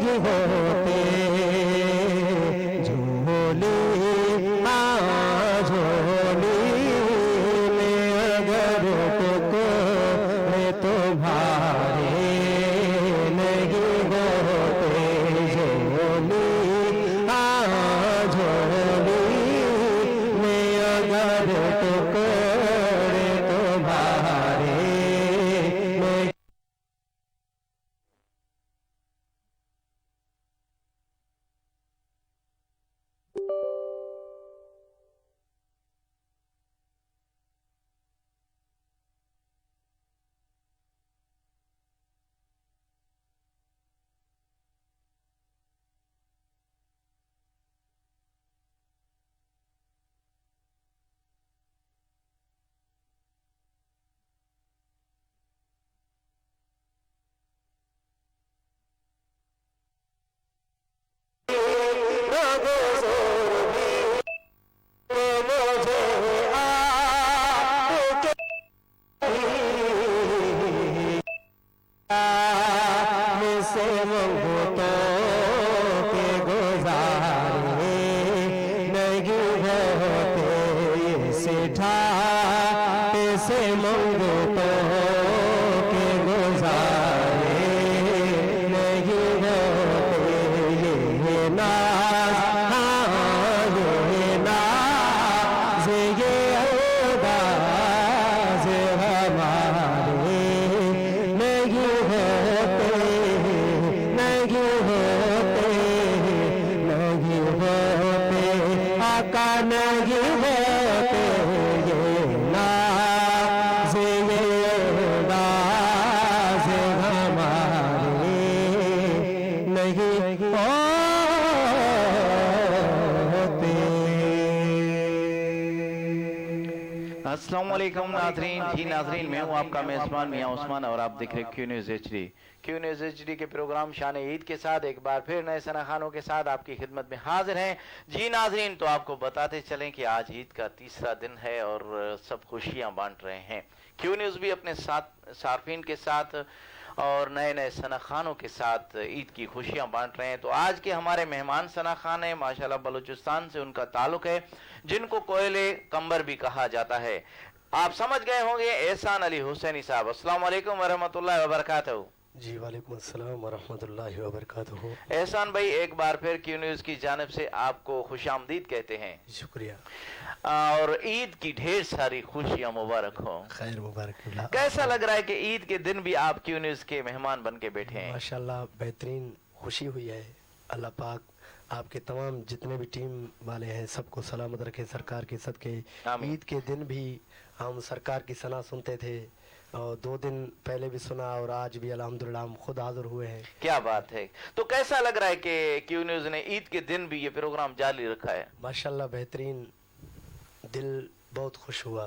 नहीं होते झोली झोली में अगर टुकड़े तो भारे नहीं होते झोली झोली में अगर टुकड़े तो भारे नहीं। से मंगोतों के गुजारे नहीं होते से ठाटे से मंगोतों के गुजारे नहीं होते ये नाज ये नाज ये अंदाज हमारे नहीं होते नहीं होते नहीं होते आका नहीं होते ये नाज ये अंदाज हमारे नहीं अस्सलाम वालेकुम नाज़रीन। जी नाज़रीन, मैं हूँ आपका मेज़बान मियाँ उस्मान और आप देख रहे Q news HD। Q news HD के प्रोग्राम शान ईद के साथ एक बार फिर नए सना खानों के साथ आपकी खिदमत में हाजिर हैं। जी नाज़रीन, तो आपको बताते चलें कि आज ईद का तीसरा दिन है और सब खुशियाँ बांट रहे हैं। क्यू न्यूज़ भी अपने साथ सार्फिन के साथ और नए नए सना खानों के साथ ईद की खुशियां बांट रहे हैं। तो आज के हमारे मेहमान सना खान है, माशाल्लाह बलूचिस्तान से उनका ताल्लुक है, जिनको कोयले कंबर भी कहा जाता है। आप समझ गए होंगे एहसान अली हुसैनी साहब। अस्सलाम वालेकुम वरहमतुल्लाहि वबरकातुहू। जी वालेकुम अस्सलाम वरहमतुल्लाहि वबरकातुहू। एहसान भाई, एक बार फिर क्यू न्यूज़ की जानिब से आपको खुशामदीद कहते हैं। शुक्रिया और ईद की ढेर सारी खुशियां मुबारक हो। खैर मुबारक। कैसा लग रहा है कि ईद के दिन भी आप क्यू न्यूज़ के मेहमान बन के बैठे हैं? माशाल्लाह बेहतरीन खुशी हुई है। अल्लाह पाक आपके तमाम जितने भी टीम वाले हैं सबको सलामत रखे सरकार के सदके। ईद के दिन भी हम सरकार की सना सुनते थे और 2 दिन पहले भी सुना और आज भी अल्हम्दुलिल्लाह हम खुद हाजिर हुए हैं। क्या बात है। तो कैसा लग रहा है कि क्यू न्यूज़ ने ईद के दिन भी ये प्रोग्राम जारी रखा है? माशाल्लाह बेहतरीन, दिल बहुत खुश हुआ।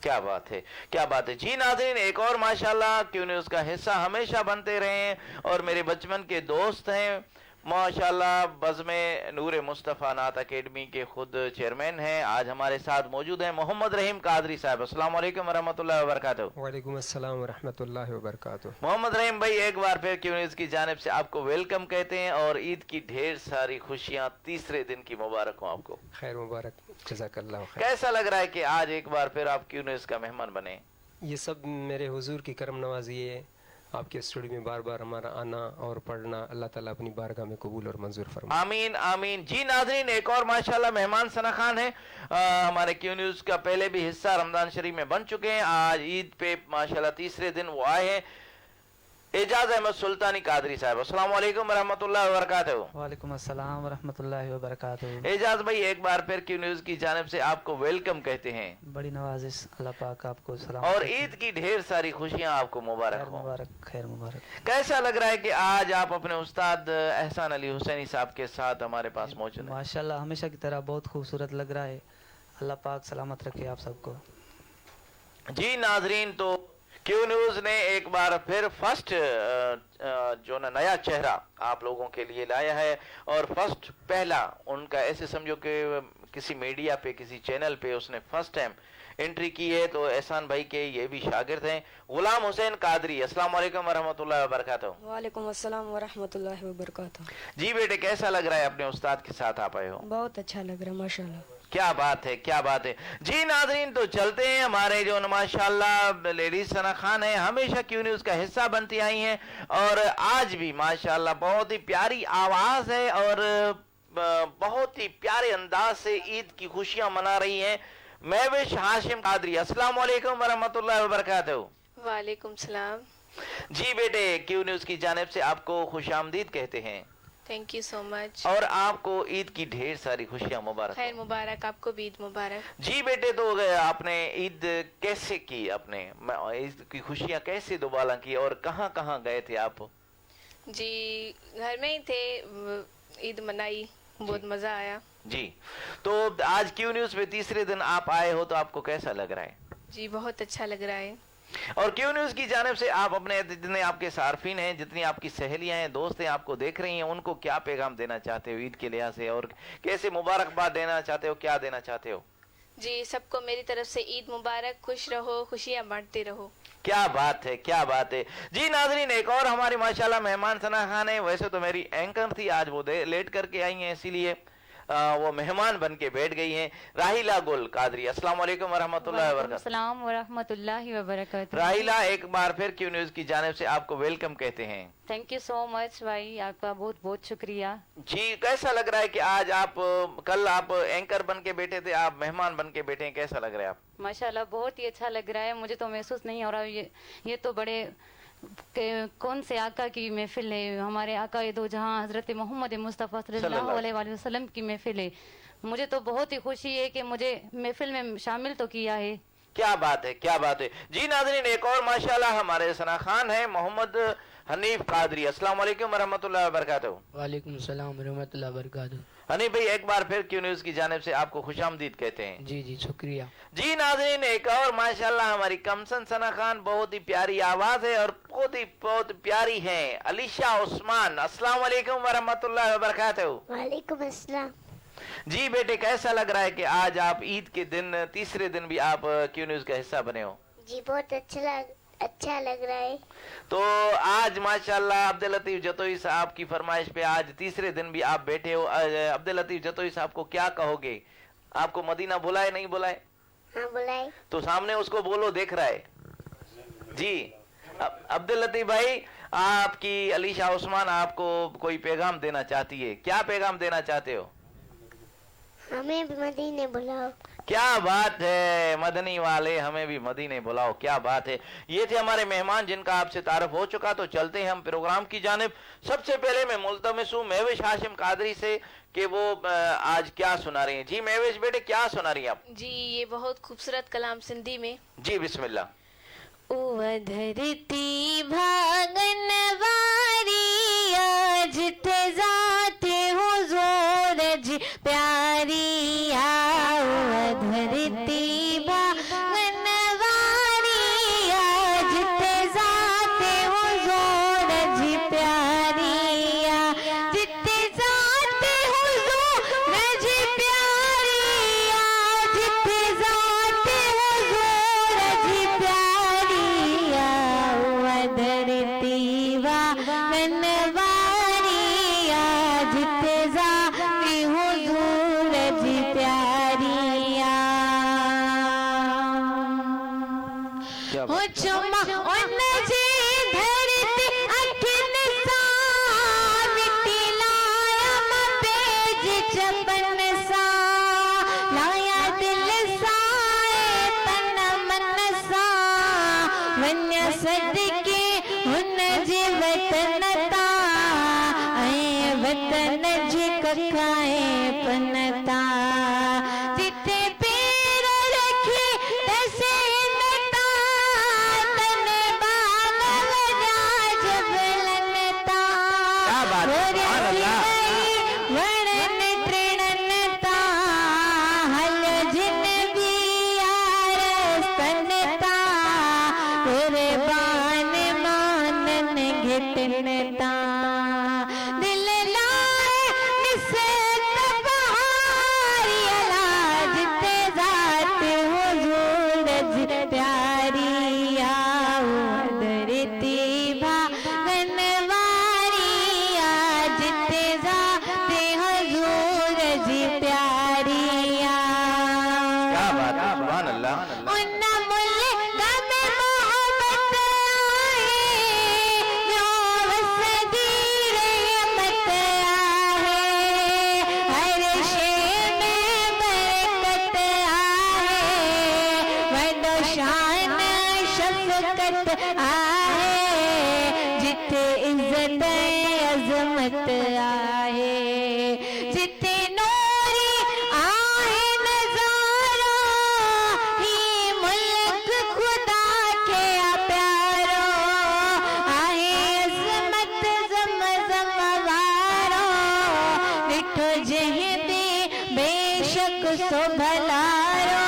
क्या बात है, क्या बात है। जी नाज़रीन, एक और माशाल्लाह क्यू न्यूज़ का हिस्सा हमेशा बनते रहे और मेरे बचपन के दोस्त हैं माशाल्लाह। बज़्म नूर मुस्तफ़ा नात अकेडमी के खुद चेयरमैन हैं, आज हमारे साथ मौजूद हैं मोहम्मद रहीम कादरी साहब। अस्सलाम वालेकुम वरहमतुल्लाहि वबरकातुहू। वालेकुम अस्सलाम वरहमतुल्लाहि वबरकातुहू। मोहम्मद रहीम भाई, एक बार फिर क्यू न्यूज़ की जानिब से आपको वेलकम कहते हैं और ईद की ढेर सारी खुशियां तीसरे दिन की मुबारक हो आपको। खैर मुबारक, जज़ाकल्लाह खैर। कैसा लग रहा है कि आज एक बार फिर आप क्यू न्यूज़ का मेहमान बने? ये सब मेरे हुजूर की करम नवाजी है। आपके स्टूडियो में बार बार हमारा आना और पढ़ना, अल्लाह ताला अपनी बारगाह में कबूल और मंजूर फरमाए। आमीन आमीन। जी नाज़रीन, एक और माशाल्लाह मेहमान सना खान है, हमारे क्यू न्यूज़ का पहले भी हिस्सा रमजान शरीफ में बन चुके हैं। आज ईद पे माशाल्लाह तीसरे दिन वो आए हैं, एजाज अहमद सुल्तानी कादरी साहब। अस्सलाम वालेकुम वरहमतुल्लाहि वबरकातुहू। वालेकुम अस्सलाम वरहमतुल्लाहि वबरकातुहू। एजाज भाई, एक बार फिर क्यू न्यूज़ की जानिब से आपको वेलकम कहते हैं। बड़ी नवाजिश, अल्लाह पाक आपको सलाम और ईद की ढेर सारी खुशियां आपको मुबारक हो। मुबारक, खैर मुबारक। कैसा लग रहा है कि आज आप अपने उस्ताद एहसान अली हुसैनी साहब के साथ हमारे पास मौजूद हैं? माशाल्लाह हमेशा की तरह बहुत खूबसूरत लग रहा है। अल्लाह पाक सलामत रखे आप सबको। जी नाजरीन, तो क्यू न्यूज़ ने एक बार फिर फर्स्ट जो नया चेहरा आप लोगों के लिए लाया है और फर्स्ट पहला उनका, ऐसे समझो कि किसी मीडिया पे किसी चैनल पे उसने फर्स्ट टाइम एंट्री की है। तो एहसान भाई के ये भी शागिर्द हैं, गुलाम हुसैन कादरी। अस्सलाम वालेकुम वरहमतुल्लाहि वबरकातुहू। वालेकुम अस्सलाम वरहमतुल्लाहि वबरकातुहू। जी बेटे, कैसा लग रहा है अपने उस्ताद के साथ आप आए हो? बहुत अच्छा लग रहा है माशाल्लाह। क्या बात है, क्या बात है। जी नाजरीन, तो चलते हैं। हमारे जो माशाल्लाह लेडीज सना खान है, हमेशा क्यू न्यूज का हिस्सा बनती आई हैं और आज भी माशाल्लाह बहुत ही प्यारी आवाज है और बहुत ही प्यारे अंदाज से ईद की खुशियां मना रही हैं। महविश हाशिम कादरी, अस्सलाम वालेकुम वरहमतुल्लाहि वबरकातुहू। वालेकुम सलाम। जी बेटे, क्यू न्यूज की जानिब से आपको खुशामदीद कहते हैं। Thank you so much. और आपको ईद की ढेर सारी खुशियां मुबारक। खैर मुबारक, आपको भी ईद मुबारक। जी बेटे, तो आपने ईद कैसे की, अपने ईद की खुशियां कैसे दोबारा की और कहां कहां गए थे आप? जी घर में ही थे, ईद मनाई, बहुत मजा आया। जी, तो आज क्यू न्यूज पे तीसरे दिन आप आए हो, तो आपको कैसा लग रहा है? जी बहुत अच्छा लग रहा है। और क्यू न्यूज की जानिब से आप अपने जितने आपके सार्फिन हैं, जितनी आपकी सहेलियां हैं, दोस्त हैं, आपको देख रही हैं, उनको क्या पैगाम देना चाहते हो ईद के लिहाज से और कैसे मुबारकबाद देना चाहते हो, क्या देना चाहते हो? जी सबको मेरी तरफ से ईद मुबारक, खुश रहो, खुशियां बांटते रहो। क्या बात है, क्या बात है। जी नाजरीन, एक और हमारी माशाल्लाह मेहमान सना खान है। वैसे तो मेरी एंकर थी, आज वो लेट करके आई हैं, इसीलिए वो मेहमान बन के बैठ गई हैं। राहिला गुल कादरी, अस्सलाम वालेकुम वरहमतुल्लाहि वबरकातुहू। राहिला, एक बार फिर क्यू न्यूज की जानिब से आपको वेलकम कहते हैं। थैंक यू सो मच भाई, आपका बहुत बहुत शुक्रिया। जी, कैसा लग रहा है कि आज आप, कल आप एंकर बन के बैठे थे, आप मेहमान बन के बैठे हैं, कैसा लग रहा है आप? माशाल्लाह बहुत ही अच्छा लग रहा है। मुझे तो महसूस नहीं हो रहा ये तो बड़े कौन से आका की महफिल है, हमारे आका दो जहां हजरत मोहम्मद मुस्तफ़ा सल्लल्लाहु अलैहि वसल्लम की महफिल है। मुझे तो बहुत ही खुशी है कि मुझे महफिल में शामिल तो किया है। क्या बात है, क्या बात है। जी नाज़रीन, एक और माशाल्लाह हमारे सना खान है, मोहम्मद हनीफ कादरी, अस्सलाम वालेकुम वरहमतुल्लाहि वबरकातुहू। वालेकुम सलाम वरहमतुल्लाहि वबरकातुहू। हनीफ भाई, एक बार फिर क्यू न्यूज की जानिब से आपको खुशामदीद कहते हैं। जी जी शुक्रिया। जी नाज़रीन, एक और माशाल्लाह हमारी कमसन सना खान, बहुत ही प्यारी आवाज है और बहुत प्यारी है, अलीशा उस्मान, अस्सलाम वालेकुम वरहमतुल्लाहि वबरकातुहू। वालेकुम अस्सलाम। जी बेटे, कैसा लग रहा है कि आज आप ईद के दिन, तीसरे दिन भी आप क्यू न्यूज का हिस्सा बने हो? जी बहुत अच्छा लग रहा है। तो आज माशाल्लाह अब्दुल लतीफ जतोई साहब की फरमाइश पे आज तीसरे दिन भी आप बैठे हो। अब्दुल लतीफ जतोई साहब को क्या कहोगे? आपको मदीना बुलाए नहीं बुलाए? हाँ बुलाए। तो सामने उसको बोलो, देख रहा है। जी अब्दुल लतीफ भाई, आपकी अलीशा उस्मान आपको कोई पैगाम देना चाहती है, क्या पैगाम देना चाहते हो? हमें भी मदीने बुलाओ। क्या बात है, मदनी वाले, हमें भी मदीने बुलाओ, क्या बात है। ये थे हमारे मेहमान जिनका आपसे तारुफ हो चुका। तो चलते हैं हम प्रोग्राम की जानिब। सबसे पहले मैं मुल्तमिस हूँ महविश हाशिम कादरी से कि वो आज क्या सुना रही हैं। जी महविश बेटे, क्या सुना रही हैं आप? जी ये बहुत खूबसूरत कलाम सिंधी में। जी बिस्मिल्लाह। ओ धरती भागन वारी आज ते जाते हुजूर जी प्यारी आओ धरती भागन वारी आज ते जाते हुजूर जी प्यारी आज ते जाते हुजूर जी प्यारी आज ते जाते हुजूर जी प्यारी धरती वागन वारी आज ते जाती हुजूर जी प्यारिया हो चुमा उन जी धरती अखिन सा मिट्टी लाया पेज चपन सा लाया दिल सा तन मन सा वन्य सदके हुन जे वतन ता ऐं वतन जे कखाए पनता जिते पैर रखे तसे नता तन बाग वजा जबलन ता वणन त्रिणन ता हल जिन भी यार ता कुर्बान मानन घिटनता दिल लाए निसत बहारी अलाज ते जात हुजूर जिथे इज्जत अजमत आहे जिथे नूरी आहे नजारा ही मुल्क खुदा के प्यारो आहे अजमत ज़म वारो ॾिठो जंहिं ते बेशक सो भलारो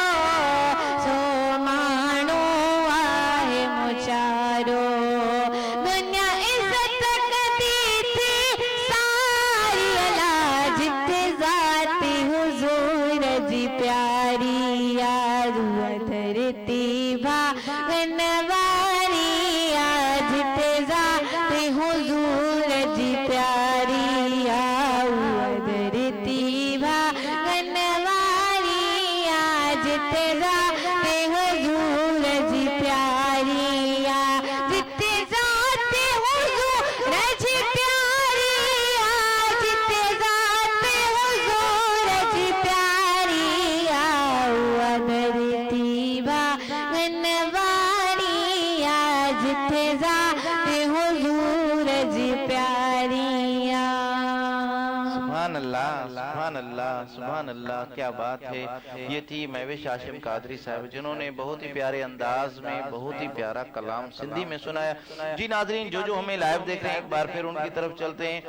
सो माण्हू आहे मुचारो दुनिया इज़त कदी थी सारी अला जिथे ज़ाती हुज़ूर जी प्यारी याद धरती भागन वारी जिथे ज़ाती हुज़ूर जी प्यारी याद धरती भागन वारी जिथे ज़ाती हुज़ूर जी प्यारी जिथे ज़ाती हुज़ूर जी प्यारी जिथे ज़ाती हुज़ूर जी प्यारी धरती भागन वारी जिथे ज़ाती हुज़ूर जी प्यारी सुभान अल्लाह, सुभान अल्लाह, क्या बात है। ये थी महविश हाशिम कादरी साहब जिन्होंने बहुत ही प्यारे अंदाज में बहुत ही प्यारा कलाम सिंधी में सुनाया। जी नाजरीन, जो हमें लाइव देख रहे हैं एक बार फिर उनकी तरफ चलते हैं।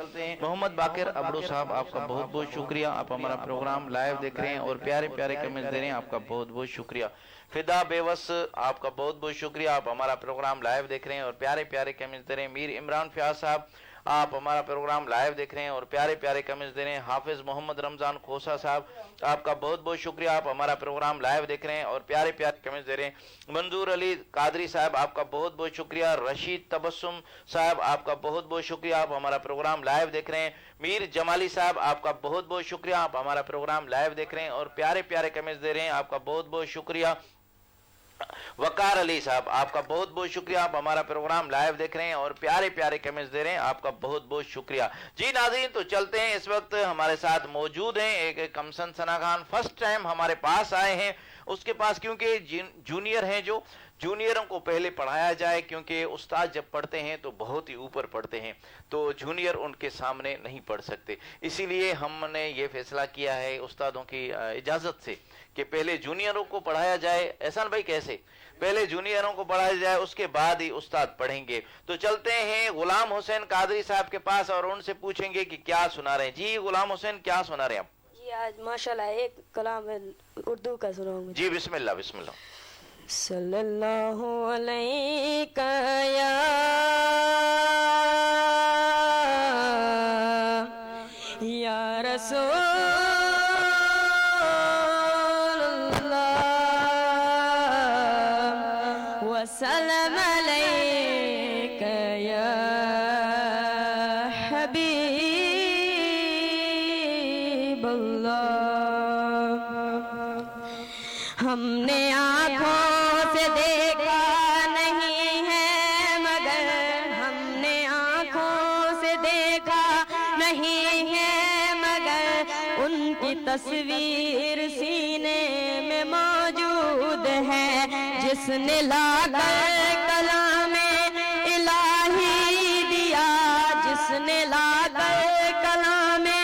मोहम्मद बाकिर अबड़ू साहब, आपका बहुत बहुत शुक्रिया, आप हमारा प्रोग्राम लाइव देख रहे हैं और प्यारे प्यारे कमेंट दे रहे हैं, आपका बहुत बहुत शुक्रिया। फिदा बेवस, आपका बहुत बहुत शुक्रिया, आप हमारा प्रोग्राम लाइव देख रहे हैं और प्यारे प्यारे कमेंट दे रहे हैं। मीर इमरान फयाज साहब, आप हमारा प्रोग्राम लाइव देख रहे हैं और प्यारे प्यारे कमेंट्स दे रहे हैं। हाफिज मोहम्मद रमजान खोसा साहब, आपका बहुत बहुत शुक्रिया, आप हमारा प्रोग्राम लाइव देख रहे हैं और प्यारे प्यारे कमेंट्स दे रहे हैं। मंजूर अली कादरी साहब, आपका बहुत बहुत शुक्रिया। रशीद तबस्सुम साहब, आपका बहुत बहुत शुक्रिया, आप हमारा प्रोग्राम लाइव देख रहे हैं। मीर जमाली साहब, आपका बहुत बहुत शुक्रिया, आप हमारा प्रोग्राम लाइव देख रहे हैं और प्यारे प्यारे कमेंट्स दे रहे हैं, आपका बहुत बहुत शुक्रिया। वकार अली साहब, आपका बहुत बहुत शुक्रिया, आप हमारा प्रोग्राम लाइव देख रहे हैं और प्यारे प्यारे कमेंट्स दे रहे हैं, आपका बहुत बहुत शुक्रिया। जी नाज़रीन, तो चलते हैं, इस वक्त हमारे साथ मौजूद हैं एक कमसन सना खान, फर्स्ट टाइम हमारे पास आए हैं। उसके पास क्योंकि जूनियर हैं, जो जूनियरों को पहले पढ़ाया जाए, क्योंकि उस्ताद जब पढ़ते हैं तो बहुत ही ऊपर पढ़ते हैं, तो जूनियर उनके सामने नहीं पढ़ सकते। इसीलिए हमने ये फैसला किया है उस्तादों की इजाज़त से कि पहले जूनियरों को पढ़ाया जाए। एहसान भाई, कैसे? पहले जूनियरों को पढ़ाया जाए, उसके बाद ही उस्ताद पढ़ेंगे। तो चलते हैं गुलाम हुसैन कादरी साहब के पास और उनसे पूछेंगे कि क्या सुना रहे हैं। जी गुलाम हुसैन, क्या सुना रहे हैं आप? जी आज माशाल्लाह एक कलाम उर्दू का सुनाऊंगा। जी बिस्मिल्लाह बिस्मिल्लाह। सल्लल्लाहु अलैका या रसूलल्लाह व सल्लम अलैका या हबीबल्लाह। हमने आँखों से देखा नहीं है मगर हमने आँखों से देखा नहीं है मगर उनकी तस्वीर सीने में मौजूद है। जिसने लाकर कलामे इलाही दिया, जिसने लाकर कलामे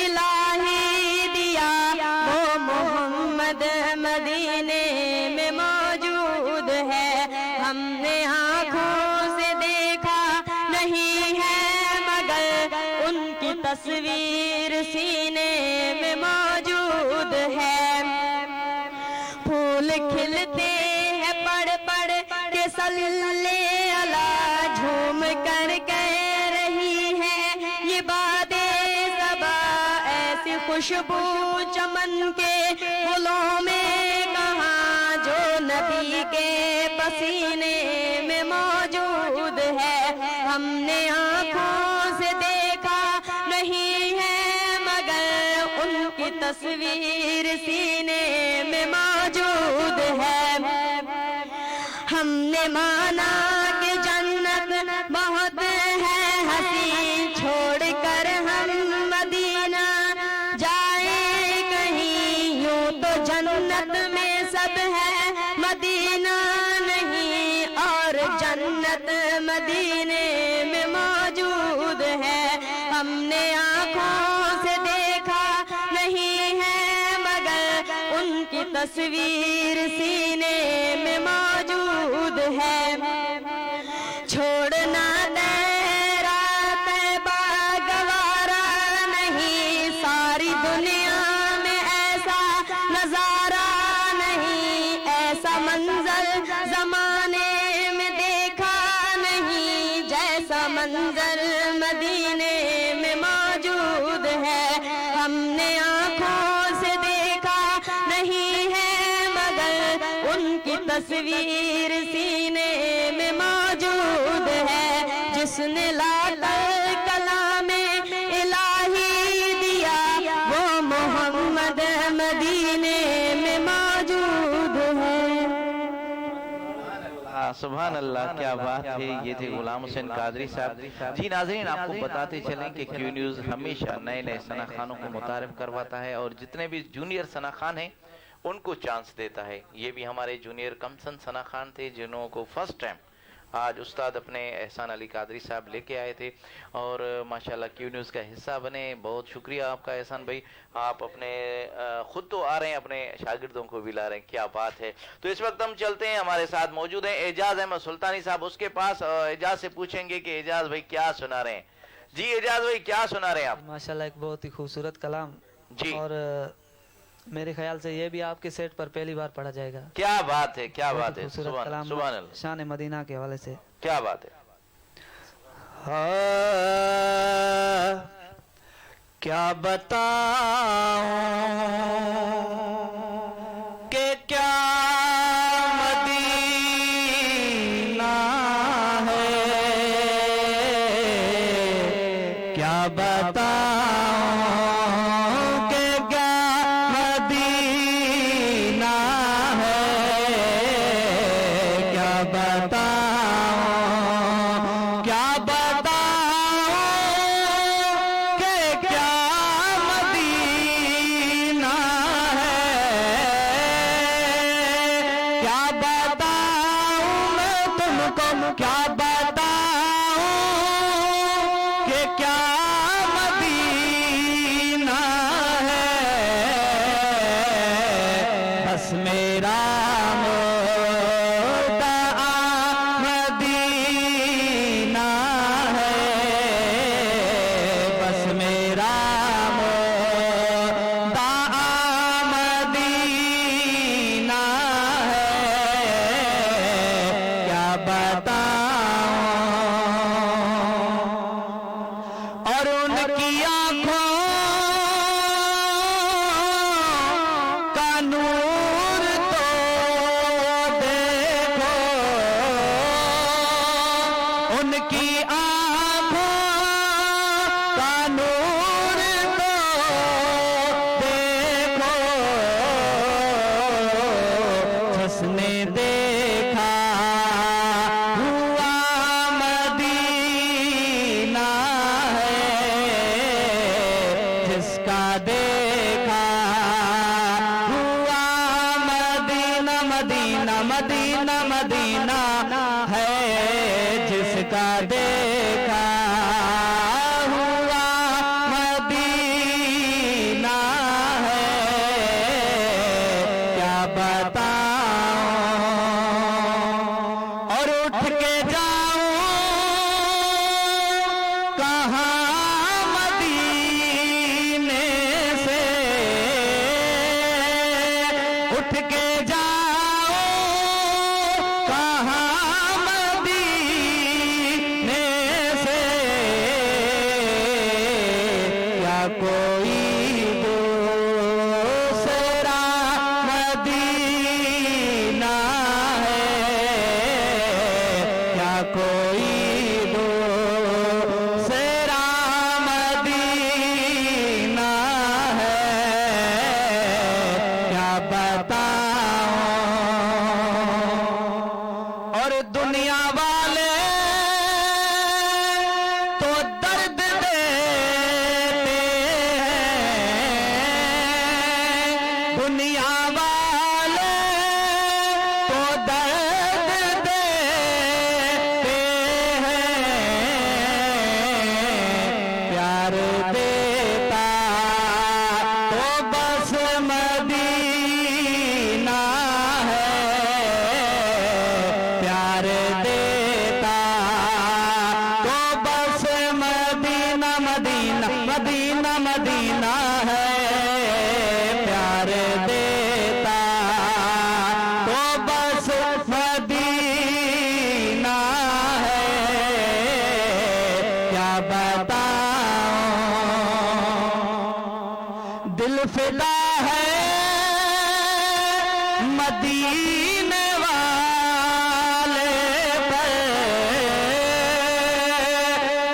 इलाही दिया, वो मोहम्मद मदीने में मौजूद है। हमने आँखों से देखा नहीं है मगर उनकी तस्वीर सीने में मौजूद है। फूल खिलते हैं पढ़ पढ़ के सल्ले अला, झूम कर कह रही है ये बातें सबा, ऐसी खुशबू चमन के फूलों में कहाँ जो नबी के पसीने में मौजूद है। हमने आँखों से देखा नहीं है मगर उनकी तस्वीर सीने में मौजूद है। हमने माना कि जन्नत बहुत है हसीन, छोड़कर हम मदीना जाए कहीं, यूं तो जन्नत में सब है मदीना नहीं, और जन्नत मदीने में तस्वीर सीने में मौजूद है। छोड़ना तेरा तैबा गवारा नहीं, सारी दुनिया में ऐसा नजारा नहीं, ऐसा मंजर जमाने में देखा नहीं, जैसा मंजर मदीने में मौजूद है। हमने आंखों से देखा नहीं है मगर उनकी तस्वीर सीने में मौजूद है। जिसने लाकर कलामे इलाही दिया वो मोहम्मद मदीने में मौजूद है। सुभान अल्लाह, क्या बात है। ये थे गुलाम हुसैन कादरी साहब। जी नाज़रीन, आपको बताते चलें कि क्यू न्यूज़ हमेशा नए नए सना खानों को मुतारिफ करवाता है और जितने भी जूनियर सना खान हैं उनको चांस देता है। ये भी हमारे जूनियर कमसन सना खान थे जिन्हों को फर्स्ट टाइम आज उस्ताद अपने एहसान अली कादरी साहब लेके आए थे और माशाल्लाह क्यू न्यूज़ का हिस्सा बने। बहुत शुक्रिया आपका एहसान भाई, आप अपने खुद तो आ रहे हैं, अपने शागिर्दों को भी ला रहे हैं, क्या बात है। तो इस वक्त हम चलते हैं, हमारे साथ मौजूद हैं एजाज अहमद सुल्तानी साहब, उसके पास एजाज से पूछेंगे कि एजाज भाई क्या सुना रहे हैं। जी एजाज भाई, क्या सुना रहे हैं आप? माशाल्लाह एक बहुत ही खूबसूरत कलाम जी, और मेरे ख्याल से ये भी आपके सेट पर पहली बार पढ़ा जाएगा। क्या बात है, क्या बात है। खूबसूरत कलाम सुभान अल्लाह, शान मदीना के हवाले से क्या बात है। क्या बताऊं कि क्या मदीना है, क्या बताऊं कि क्या मदीना है, क्या बताऊं, क्या बताऊं कि क्या मदीना है, क्या बताऊं मैं तुमको, क्या बताऊं कि क्या मदीना है। बस मेरा मुद्दा मदीना है, बस मेरा मुद्दा मदीना है, क्या बताऊं। और क्या बताऊं, दिल फिदा है मदीने वाले पर,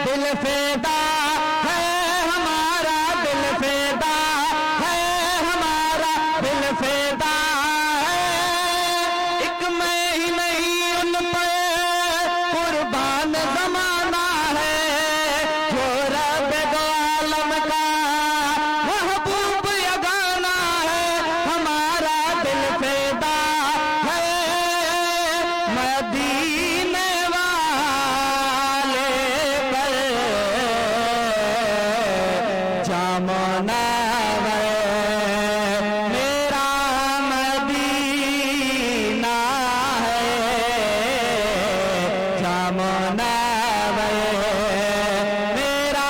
दिल फिदा है हमारा, दिल फिदा है हमारा, दिल फिदा है। एक मैं ही नहीं उन पर कुर्बान जमाना है, जो रब दो आलम का महबूब यगाना है। हमारा दिल फिदा है मदीने वाले पर, जामुना मेरा मदीना है, जामुना मेरा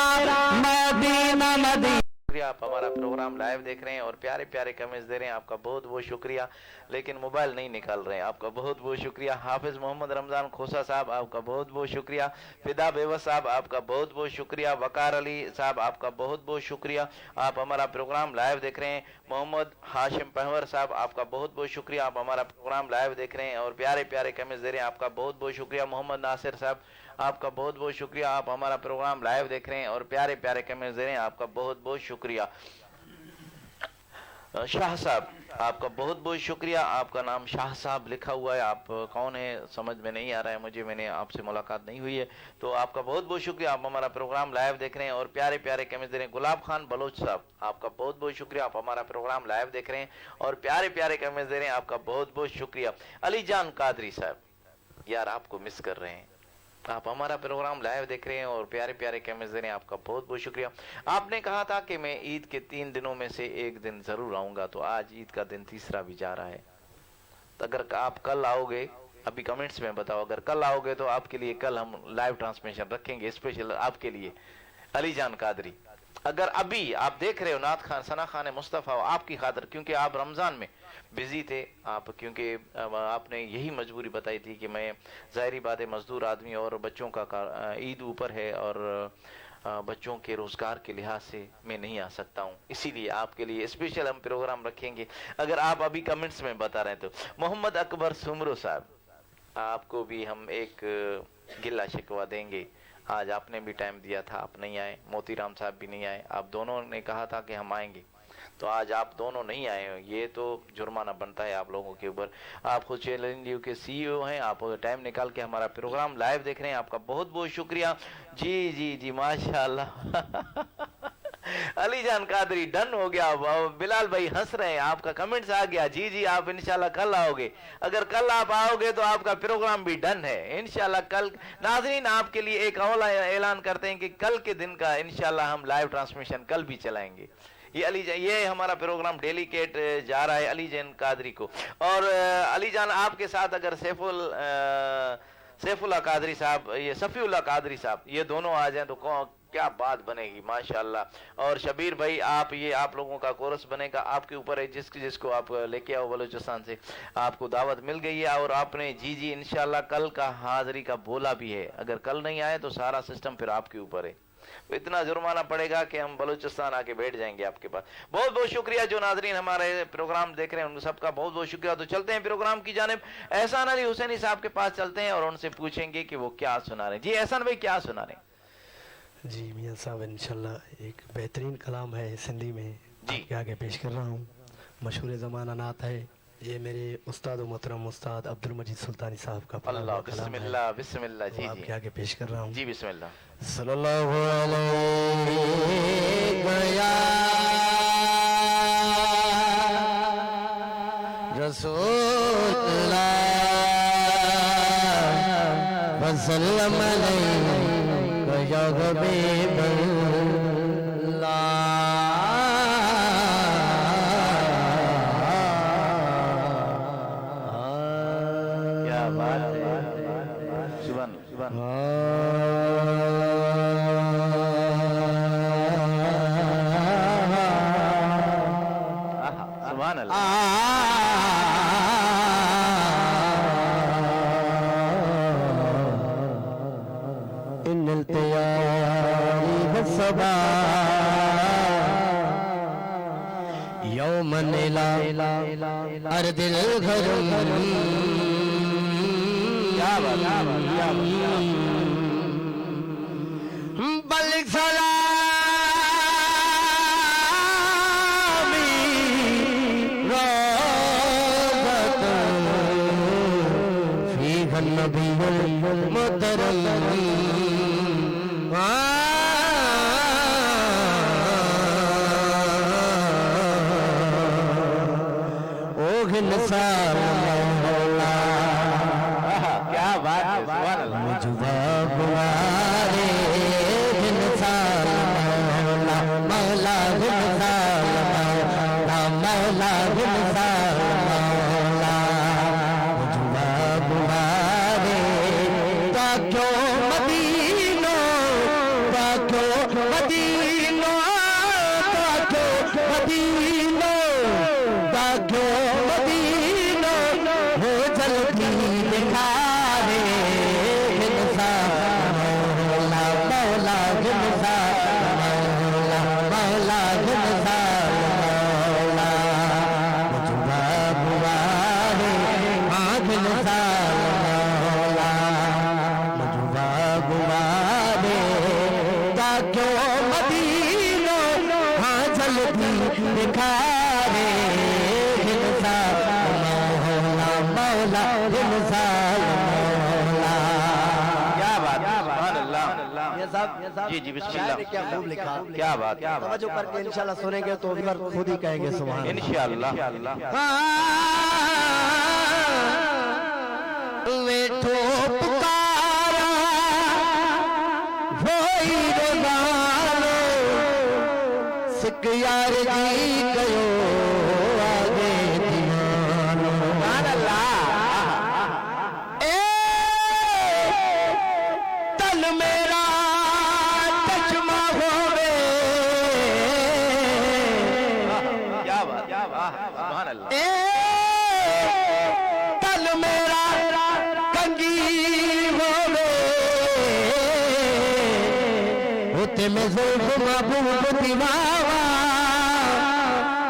मदीना मदीना। शुक्रिया, आप हमारा प्रोग्राम लाइव देख रहे हैं और प्यारे प्यारे कमेंट्स दे रहे हैं, आपका बहुत बहुत शुक्रिया। लेकिन मोबाइल नहीं निकाल रहे हैं, आपका बहुत बहुत शुक्रिया। हाफिज मोहम्मद रमजान खोसा साहब, आपका बहुत बहुत शुक्रिया। फिदा बेवस साहब, आपका बहुत बहुत शुक्रिया। वकार अली साहब, आपका बहुत बहुत शुक्रिया, आप हमारा प्रोग्राम लाइव देख रहे हैं। मोहम्मद हाशिम पहवर साहब, आपका बहुत बहुत शुक्रिया, आप हमारा प्रोग्राम लाइव देख रहे हैं और प्यारे प्यारे कमेंट्स दे रहे हैं, आपका बहुत बहुत शुक्रिया। मोहम्मद नासिर साहब, आपका बहुत बहुत शुक्रिया, आप हमारा प्रोग्राम लाइव देख रहे हैं और प्यारे प्यारे कमेंट्स दे रहे हैं, आपका बहुत बहुत शुक्रिया। शाह साहब, आपका बहुत बहुत शुक्रिया, आपका नाम शाह साहब लिखा हुआ है, आप कौन है समझ में नहीं आ रहा है मुझे, मैंने आपसे मुलाकात नहीं हुई है, तो आपका बहुत बहुत शुक्रिया, आप हमारा प्रोग्राम लाइव देख रहे हैं और प्यारे प्यारे कमेंट्स दे रहे हैं। गुलाब खान बलोच साहब, आपका बहुत बहुत शुक्रिया, आप हमारा प्रोग्राम लाइव देख रहे हैं और प्यारे प्यारे कमेंट्स दे रहे हैं, आपका बहुत बहुत शुक्रिया। अली जान कादरी साहब, यार आपको मिस कर रहे हैं, आप हमारा प्रोग्राम लाइव देख रहे हैं और प्यारे प्यारे कमेंट्स दे रहे हैं, आपका बहुत बहुत शुक्रिया। आपने कहा था कि मैं ईद के 3 दिनों में से एक दिन जरूर आऊंगा, तो आज ईद का दिन तीसरा भी जा रहा है। तो अगर आप कल आओगे, अभी कमेंट्स में बताओ, अगर कल आओगे तो आपके लिए कल हम लाइव ट्रांसमिशन रखेंगे स्पेशल आपके लिए। अली जान कादरी, अगर अभी आप देख रहे हो नात खान सना खान मुस्तफ़ा, आपकी खातिर, क्योंकि आप रमज़ान में बिजी थे, आप क्योंकि आपने यही मजबूरी बताई थी कि मैं ज़ाहिरी बात है मजदूर आदमी और बच्चों का ईद ऊपर है और बच्चों के रोज़गार के लिहाज से मैं नहीं आ सकता हूँ, इसीलिए आपके लिए स्पेशल हम प्रोग्राम रखेंगे। अगर आप अभी कमेंट्स में बता रहे हैं तो। मोहम्मद अकबर सुमरो साहब, आपको भी हम एक गिला शिकवा देंगे, आज आपने भी टाइम दिया था, आप नहीं आए। मोतीराम साहब भी नहीं आए, आप दोनों ने कहा था कि हम आएंगे, तो आज आप दोनों नहीं आए, ये तो जुर्माना बनता है आप लोगों के ऊपर। आप खुद चैलेंज के CEO हैं, आप टाइम निकाल के हमारा प्रोग्राम लाइव देख रहे हैं, आपका बहुत बहुत शुक्रिया। जी जी जी माशाल्लाह। अली जान कादरी डन हो गया, बिलाल भाई हंस रहे हैं, आपका कमेंट्स आ गया। जी जी, आप इंशाल्लाह कल आओगे, अगर कल आप आओगे तो आपका प्रोग्राम भी डन है इंशाल्लाह। कल नाज़रीन आपके लिए एक और ऐलान करते हैं कि कल के दिन का इंशाल्लाह हम लाइव ट्रांसमिशन कल भी चलाएंगे। ये हमारा प्रोग्राम डेलीकेट जा रहा है अली जान कादरी को। और अली जान आपके साथ अगर सैफुल्लाह कादरी साहब, ये सफ़ीउल्लाह कादरी साहब, ये दोनों आ जाएं तो क्या बात बनेगी माशाल्लाह। और शबीर भाई, आप लोगों का कोरस बनेगा, आपके ऊपर है, जिसको आप लेके आओ बलूचिस्तान से, आपको दावत मिल गई है और आपने जी जी इंशाल्लाह कल का हाजिरी का बोला भी है। अगर कल नहीं आए तो सारा सिस्टम फिर आपके ऊपर है, तो इतना जुर्माना पड़ेगा कि हम बलूचिस्तान आके बैठ जाएंगे आपके पास। बहुत बहुत शुक्रिया जो नाजरीन हमारे प्रोग्राम देख रहे हैं, उन सबका बहुत बहुत शुक्रिया। तो चलते हैं प्रोग्राम की जानिब, एहसान अली हुसैनी साहब के पास चलते हैं और उनसे पूछेंगे कि वो क्या सुना रहे हैं। जी एहसान भाई, क्या सुना रहे हैं? जी मियाँ साहब, इंशाल्लाह एक बेहतरीन कलाम है सिंधी में आपके आगे पेश कर रहा हूँ। मशहूर ज़माना नात है, ये मेरे उस्ताद मोहतरम उस्ताद अब्दुल मजीद सुल्तानी साहब का अल्लाह बिस्मिल्लाह बिस्मिल्लाह। जी जी, आपके आगे पेश कर रहा हूँ। जी बिस्मिल्लाह। सल्लल्लाहु अलैहि रसूलुल्लाह वसल्लम अलैहि या हबीबल्लाह। क्या बात है, सुभान सुभान। सुभान अल्लाह। इन इल्तिया सबा यौमन ला अर्दिल घरम बल सलामी रोज़त फीहा नबियुल मुहतरम मौला क्या बात है, सुभान अल्लाह। मुझवा बुआरे इंसान मौला मौला इंसान मौला मौला इंसान मौला मुझवा बुआरे ताक्यो मदीनो ताक्यो मदीनो ताक्यो मदीनो ताक्यो मदीनो हो जल्दी दिखा रे इंसान मौला मौला इंसान मौला मौला इंसान मौला मुझवा बुआरे आँख इंसान मौला मुझवा बुआरे ताक्यो मदीनो हाँ जल्दी दिखा रे इंसान मौला मौला इंसान मौला। क्या बात है, सुभान अल्लाह। ये साहब जी जी बिस्मिल्लाह। क्या खूब लिखा। क्या बात, क्या बात। तवज्जो करके इंशाल्लाह सुनेंगे तो फिर खुद ही कहेंगे सुभान अल्लाह। इंशाअल्लाह। वेठो पुकारा वही रोज़ानो सिक यार जी कयो आगे दीवानो ए तन मेरा चश्मा होवे क्या बात, क्या बात, सुभान अल्लाह। ए तन मेरा कंगी होवे उते में जुल्फ महबूब दीवावा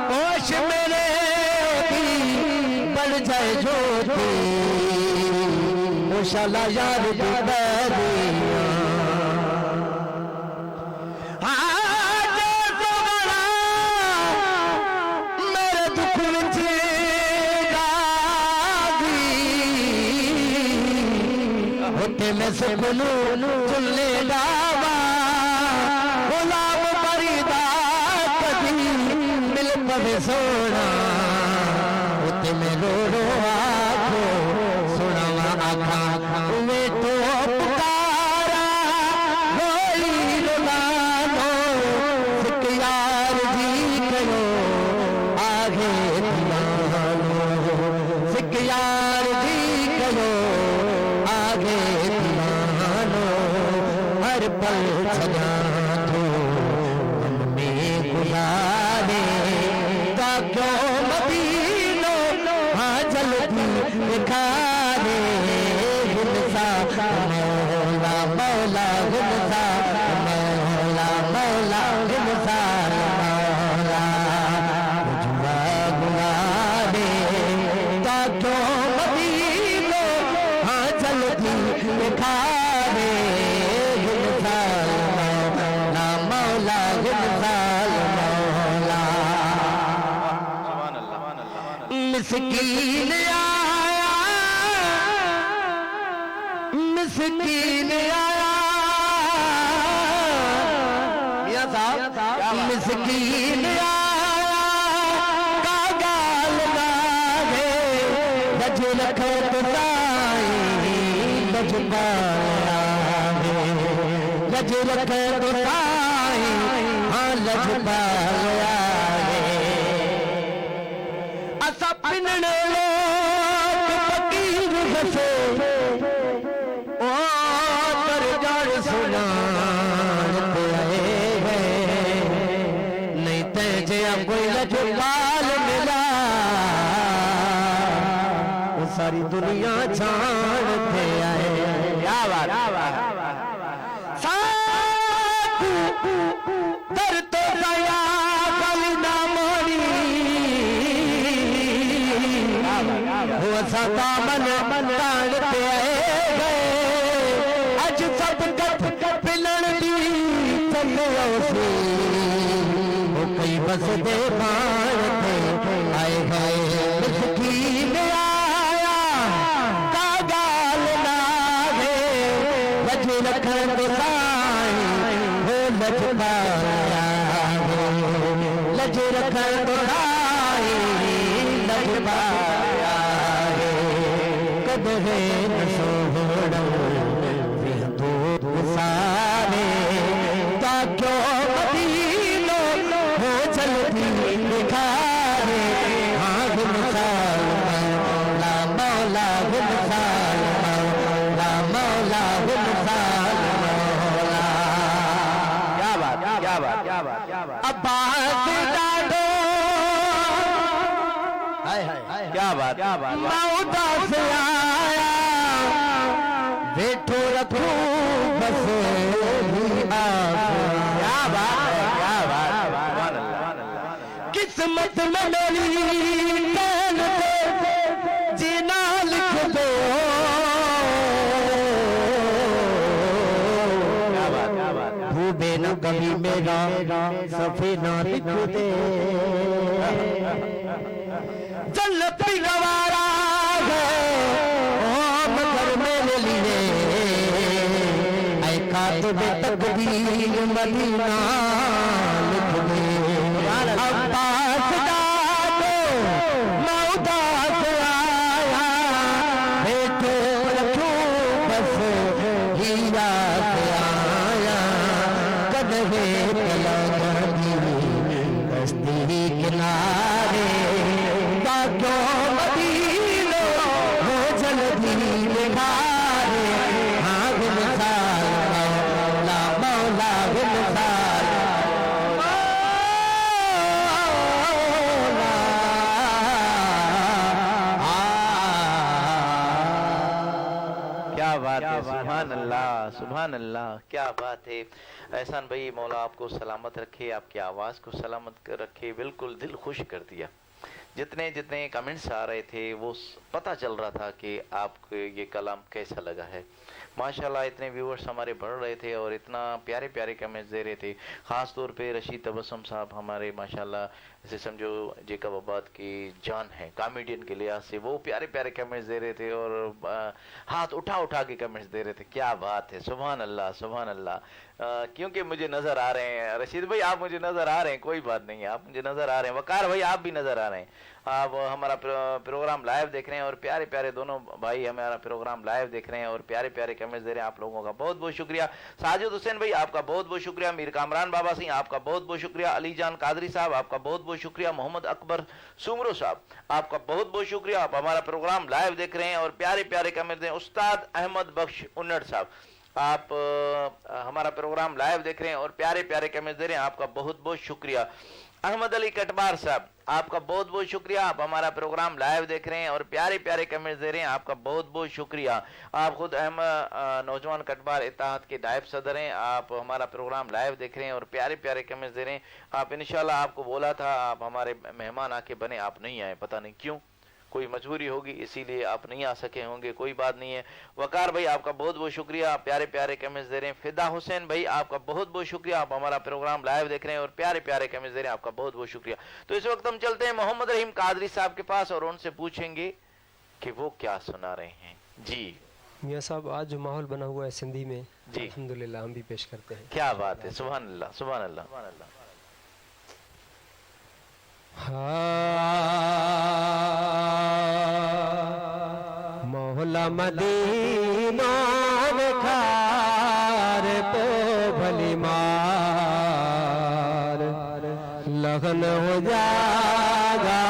होश मेरे भी बन जाए ज्योति मुशाला यार दी बैरिया मेरे दुख विच होते में सुखनू चुल्ले डावा गुलाम मरीदा कभी मिल पवे सोना होते में रो रो आखो सुनावा आखा वे तो पुकारा होई रुलानो सिक यार जी करो आगे दीवानो सिक यार जी करो आगे दीवानो हर पल सजा दो मन में गुजारे ताक्यो मदीनो हाँ जल्दी दिखा रे इंसान मौला मौला इंसान मौला मौला इंसान मौला मुझवा गुआरे ताक्यो मदीनो हाँ जल्दी दिखा रे इंसान मौला मौला इंसान मौला। सुभान अल्लाह। मिस्कीन आया मिस्कीन आया मियां साहब मिस्कीन आया का गाल लागे रज रखो तो साई रज पाया रज रखो तो साई हाँ रज पाया असा पिनने लोग फकीर हसे ओ तर जान सुनाते आए हैं नहीं तेजे कोई लजपाल मिला वो सारी दुनिया जानते आए। क्या बात साकू दर तो दया गली ना मोड़ी हो सदा मन ताण पे गए अज सब कथ पिलण दी चलियो सी वो कई बस दे बाण थे आए गए मिसकीन आया का गाल ना है लज रखण तो साई हो लज पाया लज रखण तो साई लज पाया कदे न सोहणो फिर तो सारे क्या क्यों मदीनो हो चलती दिखारे हाँ गुलसाल मौला मौला गुलसाल मौला मौला गुलसाल मौला। क्या बात क्या बात क्या बात क्या बात अब्बास डाडो हाय हाय क्या बात मौदा से आया बैठो रखो बस क्या बात है क्या बात किस्मत में मेरी कैन पे जीना लिख दो डूबे न कभी मेरा सफीना लिख दे जन्नत भी गवारा है ओ मगर मेरे लिए ऐ कातिब तकदीर मदीना लिख दे अब्बास डालो मौदा से आया बैठो रखो बस हीरा से आया कदवे कलामी बस्ती किनारे क्यों मदीनो हो जल्दी निखारे हाँ गुलसाल मौला मौला गुलसाल क्या बात है सुभान अल्लाह सुभान अल्लाह क्या बात है एहसान भाई मौला आपको सलामत रखे आपकी आवाज़ को सलामत रखे बिल्कुल दिल खुश कर दिया जितने जितने कमेंट्स आ रहे थे वो पता चल रहा था कि आपको ये कलाम कैसा लगा है माशाल्लाह इतने व्यूअर्स हमारे बढ़ रहे थे और इतना प्यारे प्यारे कमेंट्स दे रहे थे ख़ास तौर पे रशीद तबस्सुम साहब हमारे माशाल्लाह ऐसे समझो जेकब आबाद की जान है कॉमेडियन के लिहाज से वो प्यारे प्यारे कमेंट्स दे रहे थे और हाथ उठा उठा के कमेंट्स दे रहे थे क्या बात है सुभान अल्लाह सुभान अल्लाह क्योंकि मुझे नज़र आ रहे हैं रशीद भाई आप मुझे नज़र आ रहे हैं कोई बात नहीं है आप मुझे नज़र आ रहे हैं वकार भाई आप भी नज़र आ रहे हैं आप हमारा प्रोग्राम लाइव देख रहे हैं और प्यारे प्यारे दोनों भाई हमारा प्रोग्राम लाइव देख रहे हैं और प्यारे प्यारे कमेंट्स दे रहे हैं आप लोगों का बहुत बहुत शुक्रिया साजिद हुसैन भाई आपका बहुत बहुत शुक्रिया मीर कामरान बाबा सिंह आपका बहुत बहुत शुक्रिया अली जान कादरी साहब आपका बहुत बहुत शुक्रिया मोहम्मद अकबर सुमरो साहब आपका बहुत बहुत शुक्रिया आप हमारा प्रोग्राम लाइव देख रहे हैं और प्यारे प्यारे कमेंट्स दें उस्ताद अहमद बख्श उन्नड़ साहब आप हमारा प्रोग्राम लाइव देख रहे हैं और प्यारे प्यारे कमेंट्स दे रहे हैं आपका बहुत बहुत शुक्रिया अहमद अली कटबार साहब आपका बहुत बहुत शुक्रिया आप हमारा प्रोग्राम लाइव देख रहे हैं और प्यारे प्यारे कमेंट्स दे रहे हैं आपका बहुत बहुत शुक्रिया आप खुद नौजवान कटबार इत्तेहाद के नायब सदर हैं आप हमारा प्रोग्राम लाइव देख रहे हैं और प्यारे प्यारे कमेंट्स दे रहे हैं आप इंशाल्लाह आपको बोला था आप हमारे मेहमान आके बने आप नहीं आए पता नहीं क्यों कोई मजबूरी होगी इसीलिए आप नहीं आ सके होंगे कोई बात नहीं है वकार भाई आपका बहुत बहुत शुक्रिया आप प्यारे प्यारे कमेंट्स दे रहे हैं फिदा हुसैन भाई आपका बहुत बहुत शुक्रिया आप हमारा प्रोग्राम लाइव देख रहे हैं और प्यारे प्यारे कमेंट्स दे रहे हैं आपका बहुत बहुत शुक्रिया तो इस वक्त हम चलते हैं मोहम्मद रहीम कादरी साहब के पास और उनसे पूछेंगे कि वो क्या सुना रहे हैं जी मियाँ साहब आज जो माहौल बना हुआ है सिंधी में जी अल्हम्दुलिल्लाह हम भी पेश करते हैं क्या बात है सुभान अल्लाह सुभान अल्लाह सुभान अल्लाह मोहला मदीना खार तो भली मार लगन हो जागा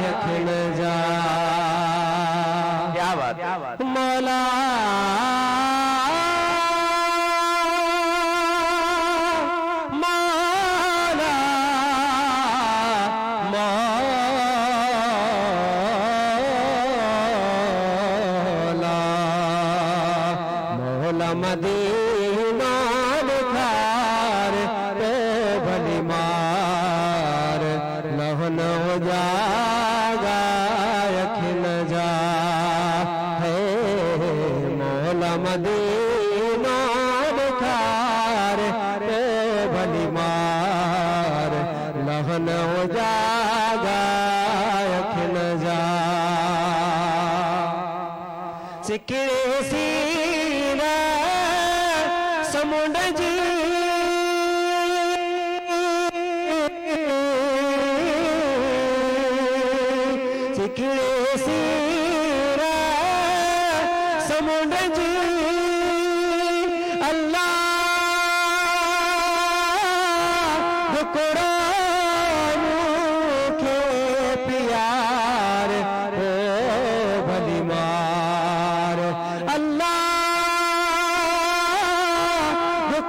यखन जा क्या बात मौला मदीना खार भलीमार लहन हो जागा अखन जा सिकरे सीर समुंड जी सिकरे सीर समुंड जी अल्लाह कुरान के प्यार हो भलीमार अल्लाह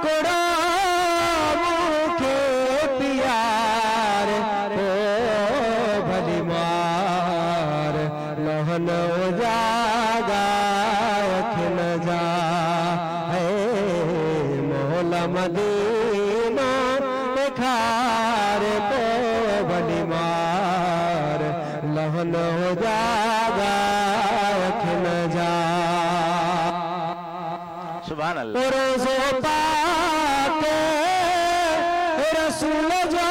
कुरान के प्यार हो भलीमार लहन जागा अखन जा है मौला मदीना खार को भलीमार लहन हो जागा अखन जा सुभान अल्लाह। रोज़ो पाक रसूल जा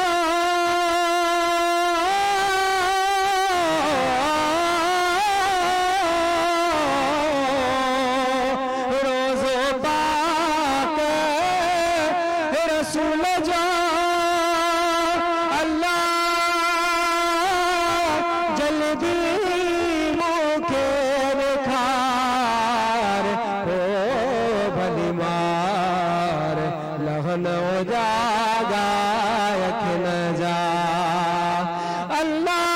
रोज़ो पाक रसूल जा अल्लाह जल्दी मुखे खार हो भलीमार लहन हो जागा अखन जा अल्लाह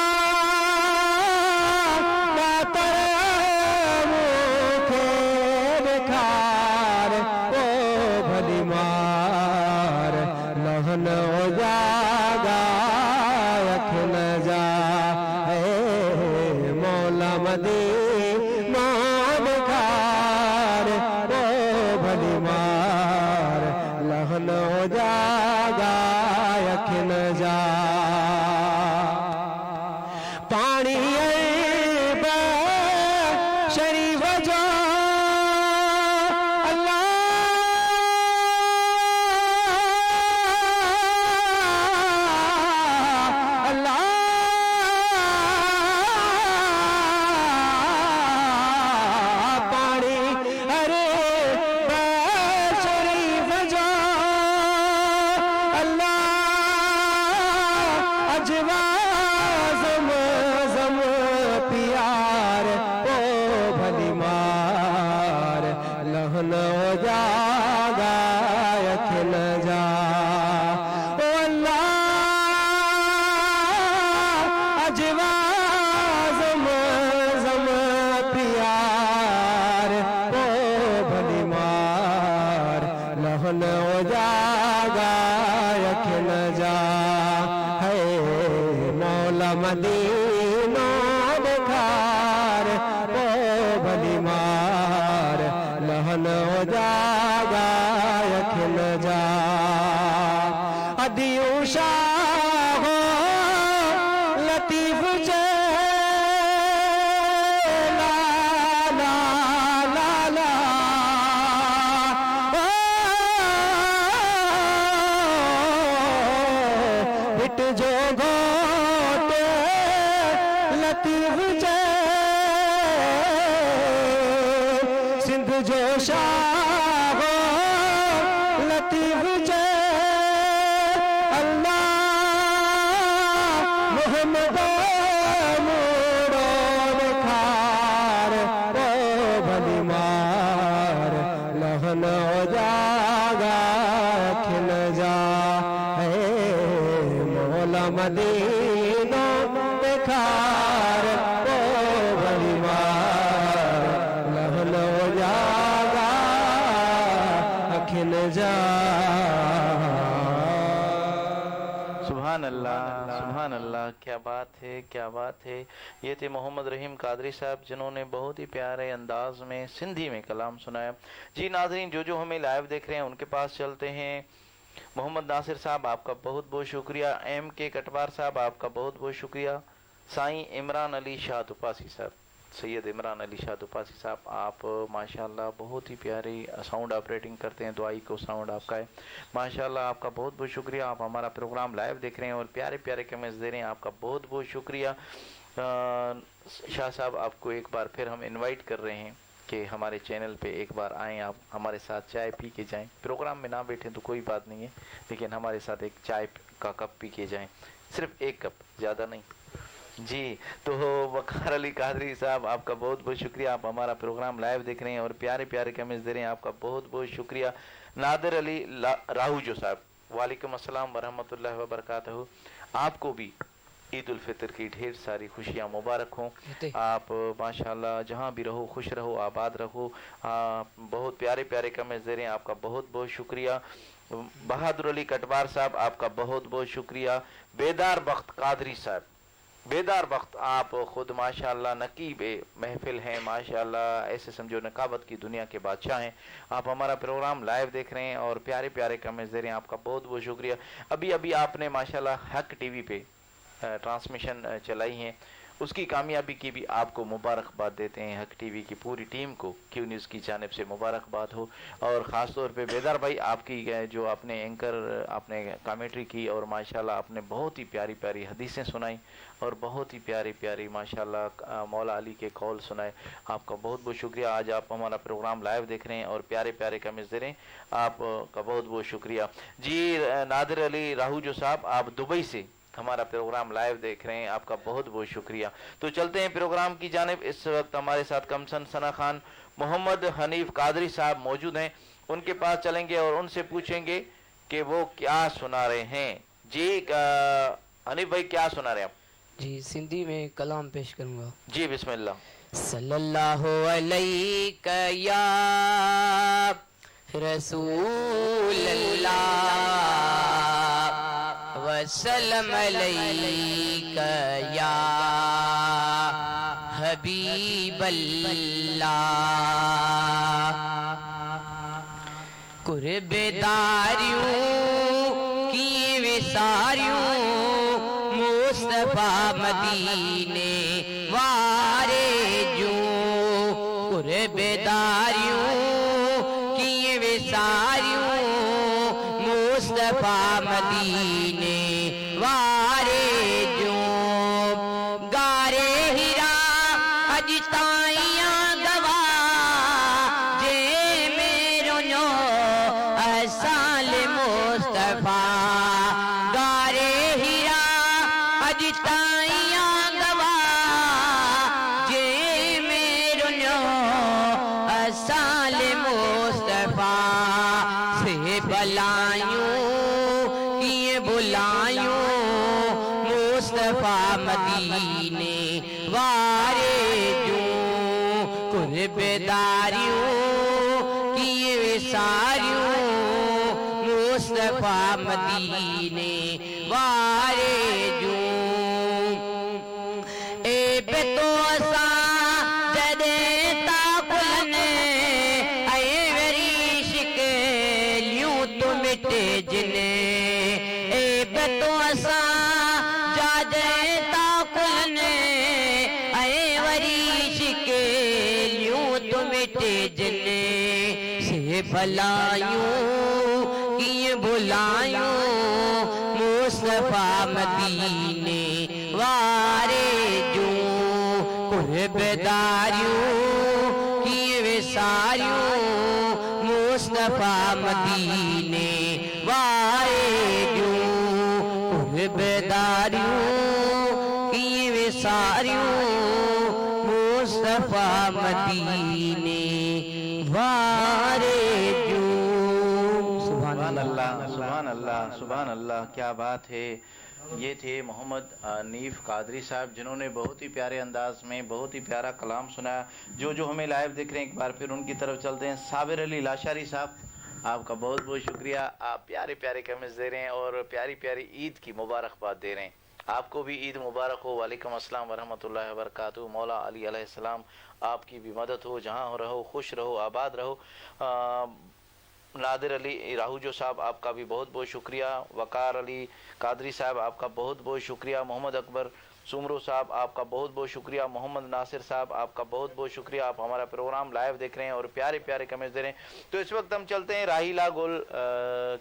दातर मुखे खार हो भलीमार लहन हो जागा अखन जा है मौला मदीना खार हो भलीमार लहन हो जागा अखन जा पानी ऐब शरीफ जा पानी अरे शरीफ जा अल्लाह अजवा जम जम प्यार ओ भलीमार लहन हो जागा अखन जा ओ अल्लाह अजवा जम जम प्यार ओ भलीमार लहन हो जागा अखन जा है मौला मदीना खार ओ भलीमार लहन हो जागा अखन जा अदियो शाह लतीफ जे ला ला ला ला बिट जो घोट लतीफ जे सिंध जो शाह लतीफ जे अल्लाह मोहम्मद मुराद खार ओ भलीमार लहन हो जागा अखन जा है मौला मदीना खार ओ भलीमार लहन हो जागा अखन जा सुभान अल्लाह, सुभान अल्लाह। क्या बात है, क्या बात है। ये थे मोहम्मद रहीम कादरी साहब, जिन्होंने बहुत ही प्यारे अंदाज में सिंधी में कलाम सुनाया। जी नाज़रीन, जो हमें लाइव देख रहे हैं उनके पास चलते हैं। मोहम्मद नासिर साहब, आपका बहुत बहुत शुक्रिया। एम के कटवार साहब, आपका बहुत बहुत शुक्रिया। साईं इमरान अली शाह तुपासी साहब, सैयद इमरान अली शाह दुपासी साहब, आप माशाल्लाह बहुत ही प्यारी साउंड ऑपरेटिंग करते हैं, दुआई को साउंड आपका है माशाल्लाह, आपका बहुत बहुत शुक्रिया। आप हमारा प्रोग्राम लाइव देख रहे हैं और प्यारे प्यारे कमेंट्स दे रहे हैं, आपका बहुत बहुत शुक्रिया। शाह साहब, आपको एक बार फिर हम इनवाइट कर रहे हैं कि हमारे चैनल पे एक बार आएँ, आप हमारे साथ चाय पी के जाएँ। प्रोग्राम में ना बैठें तो कोई बात नहीं है, लेकिन हमारे साथ एक चाय का कप पी के जाएँ, सिर्फ एक कप, ज़्यादा नहीं जी। तो वकार अली कादरी साहब, आपका बहुत बहुत शुक्रिया। आप हमारा प्रोग्राम लाइव देख रहे हैं और प्यारे प्यारे कमेंट्स दे रहे हैं, आपका बहुत बहुत शुक्रिया। नादिर अली राहूजो साहब, वालेकुम अस्सलाम वरहमतुल्लाहि वबरकातुहू। आपको भी ईद उल फितर की ढेर सारी खुशियाँ मुबारक हों। आप माशाल्लाह जहाँ भी रहो खुश रहो, आबाद रहो। बहुत प्यारे प्यारे कमेंट्स दे रहे हैं, आपका बहुत बहुत शुक्रिया। बहादुर अली कटवार साहब, आपका बहुत बहुत शुक्रिया। बेदार बख्त कादरी साहब, बेदार वक्त, आप खुद माशाल्लाह नकीब महफिल हैं माशाल्लाह, ऐसे समझो नकाबत की दुनिया के बादशाह हैं। आप हमारा प्रोग्राम लाइव देख रहे हैं और प्यारे प्यारे कमेंट्स दे रहे हैं, आपका बहुत बहुत शुक्रिया। अभी अभी आपने माशाल्लाह हक टीवी पे ट्रांसमिशन चलाई हैं, उसकी कामयाबी की भी आपको मुबारकबाद देते हैं। हक टीवी की पूरी टीम को क्यू न्यूज़ की जानिब से मुबारकबाद हो। और ख़ास तौर पे बेदार भाई, आपकी जो आपने एंकर आपने कमेंट्री की और माशाल्लाह आपने बहुत ही प्यारी प्यारी हदीसें सुनाई और बहुत ही प्यारी प्यारी माशाल्लाह मौला अली के कौल सुनाए, आपका बहुत बहुत शुक्रिया। आज आप हमारा प्रोग्राम लाइव देख रहे हैं और प्यारे प्यारे कमेंट्स दे रहे हैं, आपका बहुत बहुत शुक्रिया जी। नादिर अली राहूजो साहब, आप दुबई से हमारा प्रोग्राम लाइव देख रहे हैं, आपका बहुत बहुत शुक्रिया। तो चलते हैं प्रोग्राम की जानिब। इस वक्त हमारे साथ कमसन सना खान मोहम्मद हनीफ कादरी साहब मौजूद हैं, उनके पास चलेंगे और उनसे पूछेंगे कि वो क्या सुना रहे हैं। जी हनीफ भाई, क्या सुना रहे हैं आप? जी सिंधी में कलाम पेश करूंगा। जी बिस्मिल्लाह। सल्लल्लाहु अलैका या रसूल अल्लाह वसल्लम अलैका या हबीब अल्लाह। कुर्बदारियों की विसारियों मुस्तफा मदीने वारे जो, कुर्बदारियों की विसारियों मुस्तफा मदीने वारे जो, गारे हिरा अजताइया गवा जे मेरो नो असाल मुस्तफा, गारे हिरा अजताइया गवा जे मेरो नो असाल मुस्तफा, से बलायूं किए बुलायूं मुस्तफा मदीने वारे जो, कुर्बदारियों किए विसारियों मुस्तफा मदीने वारे जो। ए बेतो असा जदे ताकुलने आए वेरी शिकलियों तो मिटे जिने, ए बेतो असा जदे ताकुलने आए वेरी शिकलियों तो मिटे जिने, से भलायूं किए बुलायूं मुस्तफा मदीने वारे जो, कुर्बदारियों किए विसारियों मुस्तफा मदीने वारे जो, कुर्बदारियों किए विसारियों मुस्तफा मदीने वारे जो। सुभान अल्लाह, सुभान अल्लाह, सुभान अल्लाह, क्या बात है। ये थे मोहम्मद हनीफ कादरी साहब, जिन्होंने बहुत ही प्यारे अंदाज में बहुत ही प्यारा कलाम सुनाया। जो हमें लाइव देख रहे हैं, एक बार फिर उनकी तरफ चलते हैं। साबिर अली लाशारी साहब, आपका बहुत बहुत शुक्रिया। आप प्यारे प्यारे कमेंट्स दे रहे हैं और प्यारी प्यारी ईद की मुबारकबाद दे रहे हैं। आपको भी ईद मुबारक हो। वालेकुम अस्सलाम वरहमतुल्लाहि वबरकातुहू। मौला अली अलैहिस्सलाम आपकी भी मदद हो, जहाँ रहो खुश रहो, आबाद रहो। नादिर अली राहूजो साहब, आपका भी बहुत बहुत शुक्रिया। वकार अली कादरी साहब, आपका बहुत बहुत शुक्रिया। मोहम्मद अकबर सुमरो साहब आपका बहुत बहुत शुक्रिया। मोहम्मद नासिर साहब आपका बहुत बहुत शुक्रिया, आप हमारा प्रोग्राम लाइव देख रहे हैं और प्यारे प्यारे कमेंट्स दे रहे हैं। तो इस वक्त हम चलते हैं राहिला गुल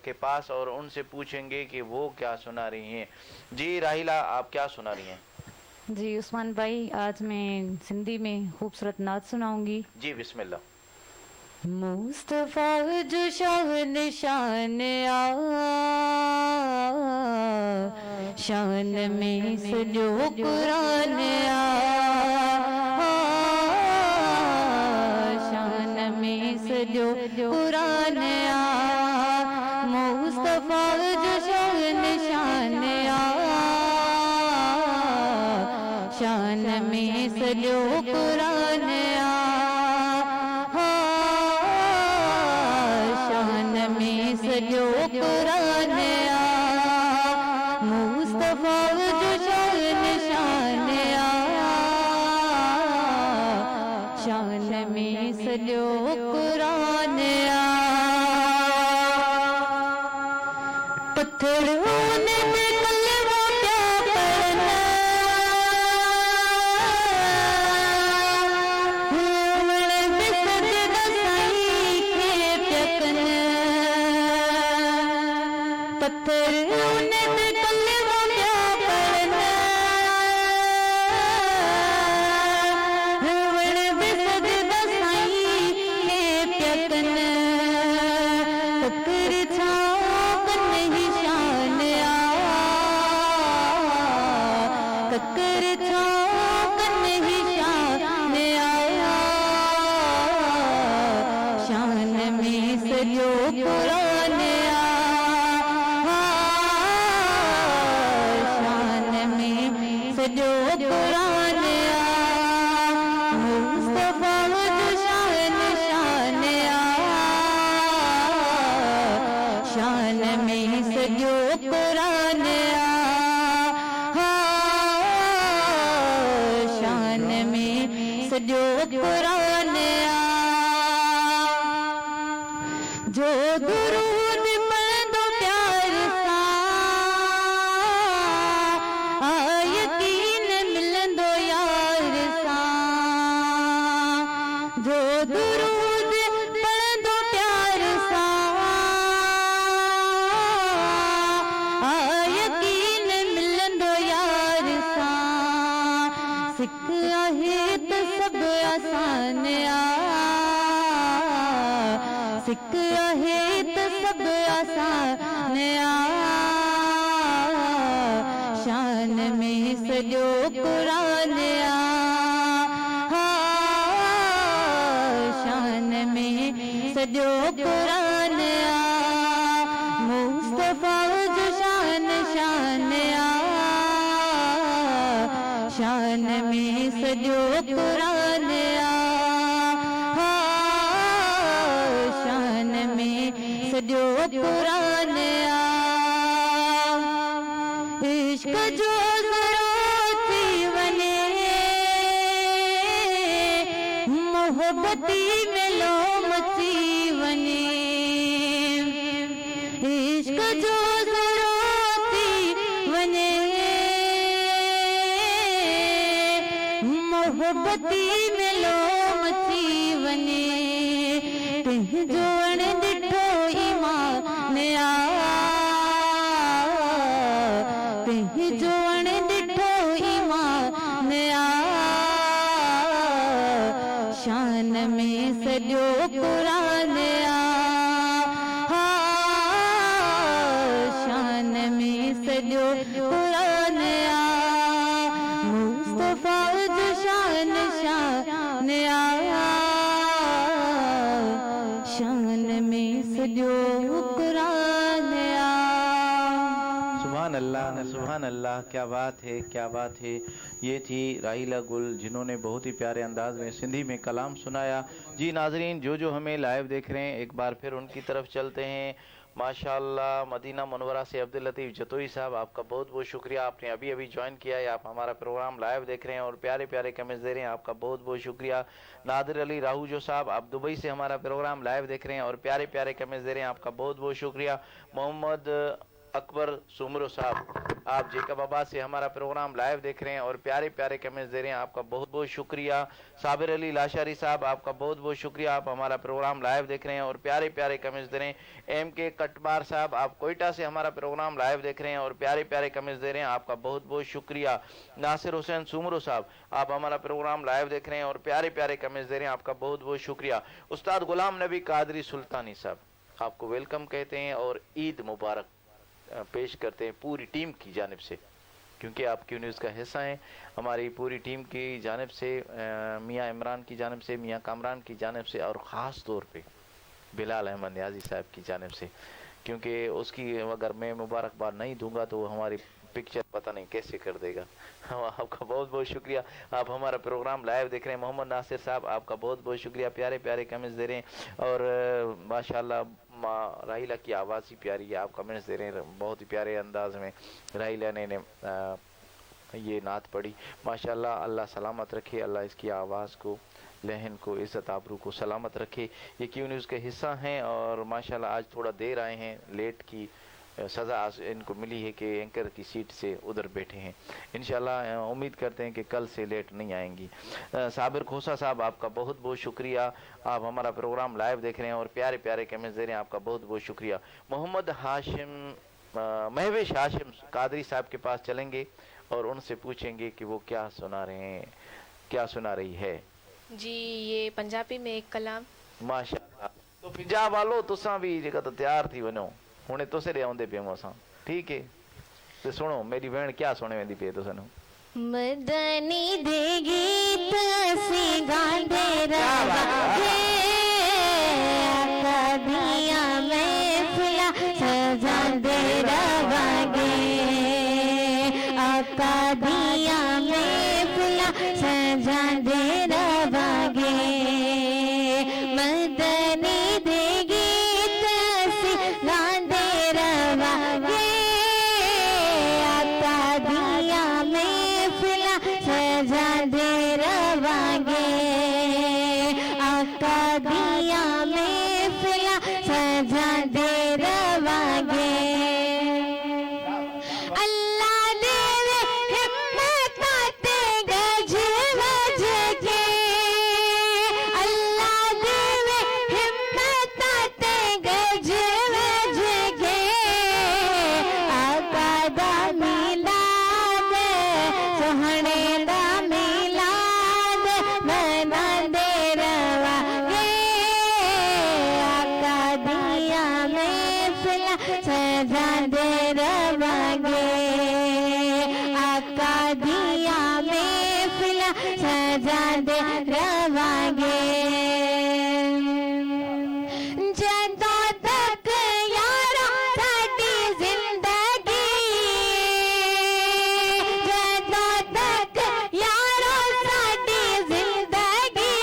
के पास और उनसे पूछेंगे कि वो क्या सुना रही हैं। जी राहिला, आप क्या सुना रही हैं? जी उस्मान भाई, आज मैं सिंधी में खूबसूरत नात सुनाऊंगी। जी बिस्मिल्लाह। मुस्तफा जो शान शान आ, शान में सजो कुरान आ, शान में सजो कुरान आ, मुस्तफा जो शान शान आ, शान में सजो कुरान आ, सजो कुरान आ, मुस्तफा जो शान शान आ, शान में सजो कुरान आ, पत्थरों ने कलमा क्या करना, पत्थर ने कलमा क्या करना, रवण बिसद दसाई के प्यकन, ककर छाक नहीं शान आ, ककर छाक नहीं शान आ, शान में सजो कुरान आ, सजो कुरान आ, मुस्तफा जो शान शान आ, शान में सजो कुरान आ, शान में सजो कुरान आ, जो दुरूद पढ़ दो प्यार सा, यकीन मिलंदो यार सा, जो दुरूद पढ़ंदो प्यार सा, यकीन मिलंदो यार सा, सिख आहे त सब आसान आ, सिख आहे त सब आसान आ, शान में सजो कुरान आ, शान में सजो कुरान आ, मुस्तफा जो शान शान आ, शान में सजो कुरान आ, शान में सजो कुरान आ, इश्क जो थी वने, मोहब्बती में लो मची वने, इश्क जो थी वने, मोहब्बती में लो मची वने, तुझ जोड़ दिठो ईमान आ, जोण दिठो ईमान आ, शान में सजो कुरान आ, शान में सजो कुरान आ, मुस्तफा जो शान शान आ, शान में सजो कुरान आ। सुभान अल्लाह, सुभान अल्लाह, क्या बात है, क्या बात है। ये थी राहिला गुल जिन्होंने बहुत ही प्यारे अंदाज में सिंधी में कलाम सुनाया। जी नाजरीन, जो हमें लाइव देख रहे हैं एक बार फिर उनकी तरफ चलते हैं। माशाल्लाह, मदीना मुनव्वरा से अब्दुल लतीफ़ जतोई साहब, आपका बहुत बहुत शुक्रिया, आपने अभी अभी ज्वाइन किया है, आप हमारा प्रोग्राम लाइव देख रहे हैं और प्यारे प्यारे कमेंट्स दे रहे हैं, आपका बहुत बहुत शुक्रिया। नादिर अली राहूजो साहब, आप दुबई से हमारा प्रोग्राम लाइव देख रहे हैं और प्यारे प्यारे कमेंट्स दे रहे हैं, आपका बहुत बहुत शुक्रिया। मोहम्मद अकबर सुमरो साहब, आप जेकबाबाद से हमारा प्रोग्राम लाइव देख रहे हैं और प्यारे प्यारे कमेंट्स दे रहे हैं, आपका बहुत बहुत शुक्रिया। साबिर अली लाशारी साहब, आपका बहुत बहुत शुक्रिया, आप हमारा प्रोग्राम लाइव देख रहे हैं और प्यारे प्यारे कमेंट्स दे रहे हैं। एम के कटबार साहब, आप कोयटा से हमारा प्रोग्राम लाइव देख रहे हैं और प्यारे प्यारे कमेंट्स दे रहे हैं, आपका बहुत बहुत शुक्रिया। नासिर हुसैन सुमरो साहब, आप हमारा प्रोग्राम लाइव देख रहे हैं और प्यारे प्यारे कमेंट्स दे रहे हैं, आपका बहुत बहुत शुक्रिया। उस्ताद गुलाम नबी कादरी सुल्तानी साहब, आपको वेलकम कहते हैं और ईद मुबारक पेश करते हैं पूरी टीम की जानिब से, क्योंकि आप क्यू न्यूज़ का हिस्सा हैं। हमारी पूरी टीम की जानिब से, मियाँ इमरान की जानिब से, मियाँ कामरान की जानिब से और ख़ास तौर पे बिलाल अहमद न्याजी साहब की जानिब से, क्योंकि उसकी अगर मैं मुबारकबाद नहीं दूंगा तो हमारी पिक्चर पता नहीं कैसे कर देगा। आपका बहुत बहुत शुक्रिया, आप हमारा प्रोग्राम लाइव देख रहे हैं। मोहम्मद नासिर साहब, आपका बहुत बहुत शुक्रिया, प्यारे प्यारे कमेंट्स दे रहे हैं और माशाल्लाह राहिला की आवाज़ ही प्यारी है, आप कमेंट्स दे रहे हैं बहुत ही प्यारे अंदाज में। राहिला ने ये नात पढ़ी, माशाल्लाह, अल्लाह सलामत रखे, अल्लाह इसकी आवाज़ को, लहन को, इज़्ज़त आबरू को सलामत रखे। ये क्यू न्यूज़ के हिस्सा हैं और माशाल्लाह आज थोड़ा देर आए हैं, लेट की सज़ा इनको मिली है कि एंकर की सीट से उधर बैठे हैं। इंशाल्लाह उम्मीद करते हैं कि कल से लेट नहीं आएंगी। साबिर खोसा साहब, आपका बहुत बहुत शुक्रिया, आप हमारा प्रोग्राम लाइव देख रहे हैं और प्यारे प्यारे कमेंट्स दे रहे हैं, आपका बहुत बहुत शुक्रिया। मोहम्मद हाशिम, महवेश हाशिम कादरी साहब के पास चलेंगे और उनसे पूछेंगे कि वो क्या सुना रहे हैं, क्या सुना रही है जी। ये पंजाबी में एक कलाम। माशाअल्लाह, तो पंजाब वालो तुसा भी जेका तो तैयार थी वनो, हुणे तुसे रे आउंदे पियो असां, ठीक है। तो सुनो मेरी भेण क्या सुने वेंदी पे तो सनो मदनी दे गीत असी गांदे रवांगे, आका दिया महफिला सजांदे रवांगे, आका दिया महफिला सजांदे रवांगे। मदनी दे गीत असी गांदे रवांगे, आका दिया महफिला सजांदे रवांगे, आका दिया महफिला सजांदे रवांगे। अल्लाह देवे हिम्मत ते गज वज के, अल्लाह देवे हिम्मत ते गज वज के, आका दा मिलाद सोहणे दा मिलाद मनांदे रवांगे, आका दिया महफिला सजांदे रवांगे, आका दिया महफिला सजांदे रवांगे। जदों तक यारा साडी जिंदगी, जदों तक यारा साडी जिंदगी,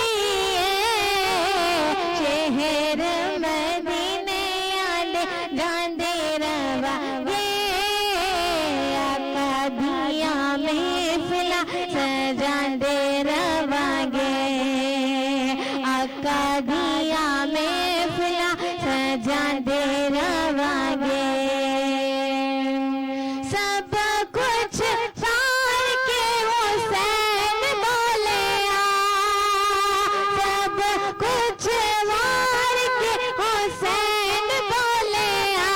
शहर मदीने आले जांदे रवांगे, आका दिया महफिला सजांदे रवांगे, आका दिया महफिला सजांदे रवांगे। सब कुछ पार के हुसैन बोले आ, सब कुछ वार के हुसैन बोले आ,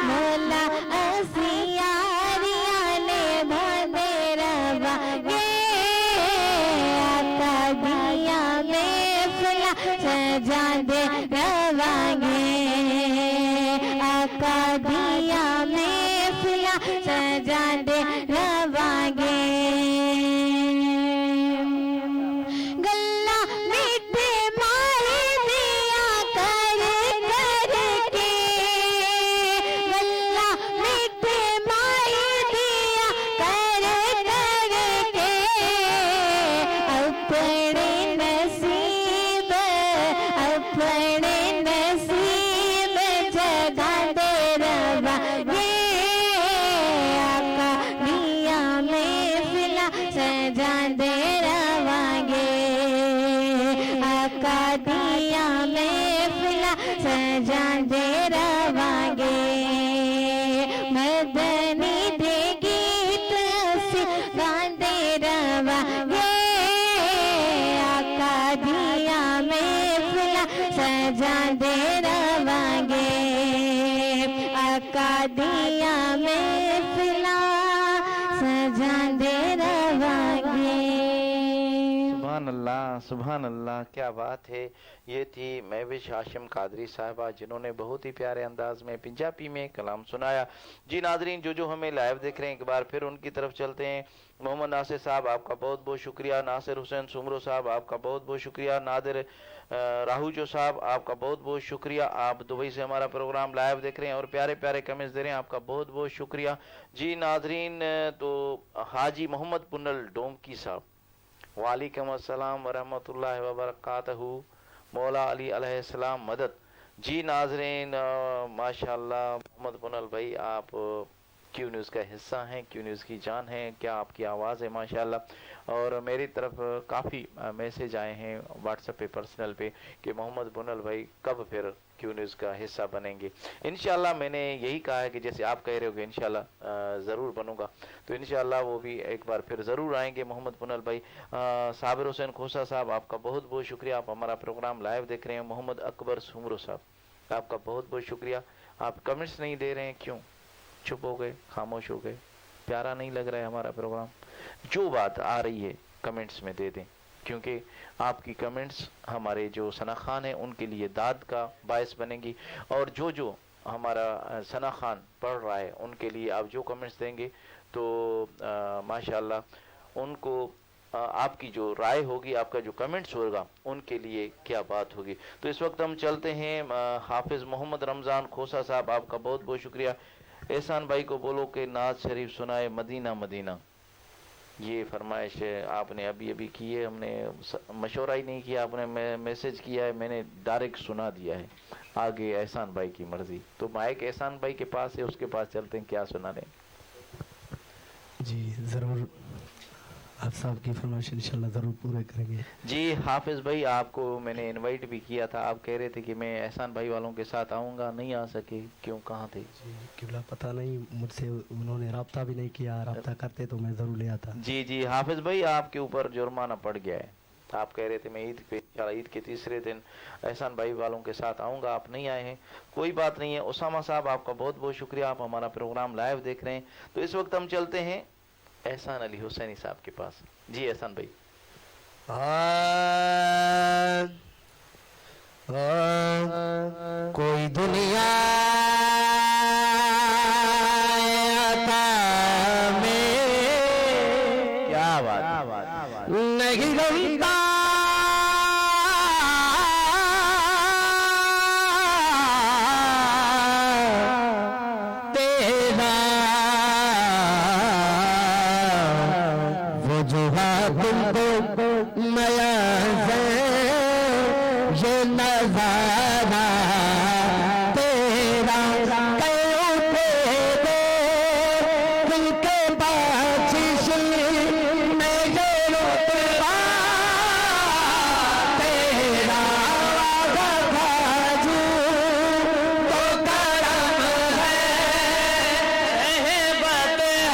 मौला असियारिया ने भांदे रवांगे, आका दिया महफिला सजांदे रवांगे, आका दिया महफिला सजांदे रवांगे। गल्ला मीठे माही दिया कर करके, गल्ला मीठे माही दिया कर करके, अपने नसीब जगांदे रवांगे, आका दिया महफिला सजांदे रवांगे, आका दिया महफिला सजांदे रवांगे। मदनी दिया महफिला सजा दे रवागे। सुभान अल्लाह, क्या बात है। ये थी महविश हाशिम कादरी साहिबा, जिन्होंने बहुत ही प्यारे अंदाज में पंजाबी में कलाम सुनाया। जी नाजरीन, जो हमें लाइव देख रहे हैं, एक बार फिर उनकी तरफ चलते हैं। मोहम्मद नासिर साहब, आपका बहुत बहुत शुक्रिया। नासिर हुसैन सुमरो साहब, आपका बहुत बहुत शुक्रिया। नादिर राहूजो साहब, आपका बहुत बहुत शुक्रिया। आप दुबई से हमारा प्रोग्राम लाइव देख रहे हैं और प्यारे प्यारे कमेंट्स दे रहे हैं, आपका बहुत बहुत शुक्रिया। जी नाजरीन, तो हाजी मोहम्मद पुनल डोमकी साहब, वालेकुम अस्सलाम वरहमतुल्लाहि वबरकातहू, मौला अली अलैहिस्सलाम मदद। जी नाजरीन, माशाअल्लाह मोहम्मद पुनल भाई, आप क्यू न्यूज़ का हिस्सा हैं, क्यू न्यूज़ की जान है, क्या आपकी आवाज़ है माशाअल्लाह। और मेरी तरफ काफ़ी मैसेज आए हैं व्हाट्सएप पे पर्सनल पे कि मोहम्मद पुनल भाई कब फिर क्यू न्यूज़ का हिस्सा बनेंगे। इंशाल्लाह मैंने यही कहा है कि जैसे आप कह रहे हो कि इंशाल्लाह ज़रूर बनूंगा, तो इंशाल्लाह वो भी एक बार फिर ज़रूर आएंगे मोहम्मद पुनल भाई। साबिर हुसैन खोसा साहब, आपका बहुत बहुत शुक्रिया, आप हमारा प्रोग्राम लाइव देख रहे हैं। मोहम्मद अकबर सुमरो साहब, आपका बहुत बहुत शुक्रिया। आप कमेंट्स नहीं दे रहे हैं, क्यों चुप हो गए, खामोश हो गए? प्यारा नहीं लग रहा है हमारा प्रोग्राम? जो बात आ रही है कमेंट्स में दे दें, क्योंकि आपकी कमेंट्स हमारे जो सना खान है उनके लिए दाद का बायस बनेंगी। और जो हमारा सना खान पढ़ रहा है उनके लिए आप जो कमेंट्स देंगे तो माशाल्लाह उनको आपकी जो राय होगी, आपका जो कमेंट्स होगा, उनके लिए क्या बात होगी। तो इस वक्त हम चलते हैं हाफिज़ मोहम्मद रमज़ान खोसा साहब, आपका बहुत बहुत शुक्रिया। एहसान भाई को बोलो कि नाज शरीफ सुनाए मदीना मदीना, ये फरमाइश आपने अभी अभी की है, हमने मशवरा ही नहीं किया, आपने मैसेज किया है, मैंने डायरेक्ट सुना दिया है। आगे एहसान भाई की मर्जी। तो माइक एहसान भाई के पास है, उसके पास चलते हैं, क्या सुना रहे हैं। जी ज़रूर, आप साहब की फरमाइश इंशाल्लाह ज़रूर पूरे करेंगे। जी हाफिज़ भाई, आपको मैंने इनवाइट भी किया था, आप कह रहे थे कि मैं एहसान भाई वालों के साथ आऊँगा, नहीं आ सके, क्यों, कहाँ थे? जी किबला पता नहीं, मुझसे उन्होंने रब्ता भी नहीं किया, रब्ता करते तो मैं ज़रूर ले आता। जी हाफिज़ भाई, आपके ऊपर जुर्माना पड़ गया है। आप कह रहे थे मैं ईद के तीसरे दिन एहसान भाई वालों के साथ आऊँगा, आप नहीं आए हैं, कोई बात नहीं है। उसामा साहब, आपका बहुत बहुत शुक्रिया, आप हमारा प्रोग्राम लाइव देख रहे हैं। तो इस वक्त हम चलते हैं एहसान अली हुसैनी साहब के पास। जी एहसान भाई। कोई दुनिया में क्या बात नहीं गमता तेरा, वो जो तुमको नया ये नजारा तेरा, कहीं उठे दिल के बाजिश में ये रुतबा तेरा, बाजू तो करम है बदहा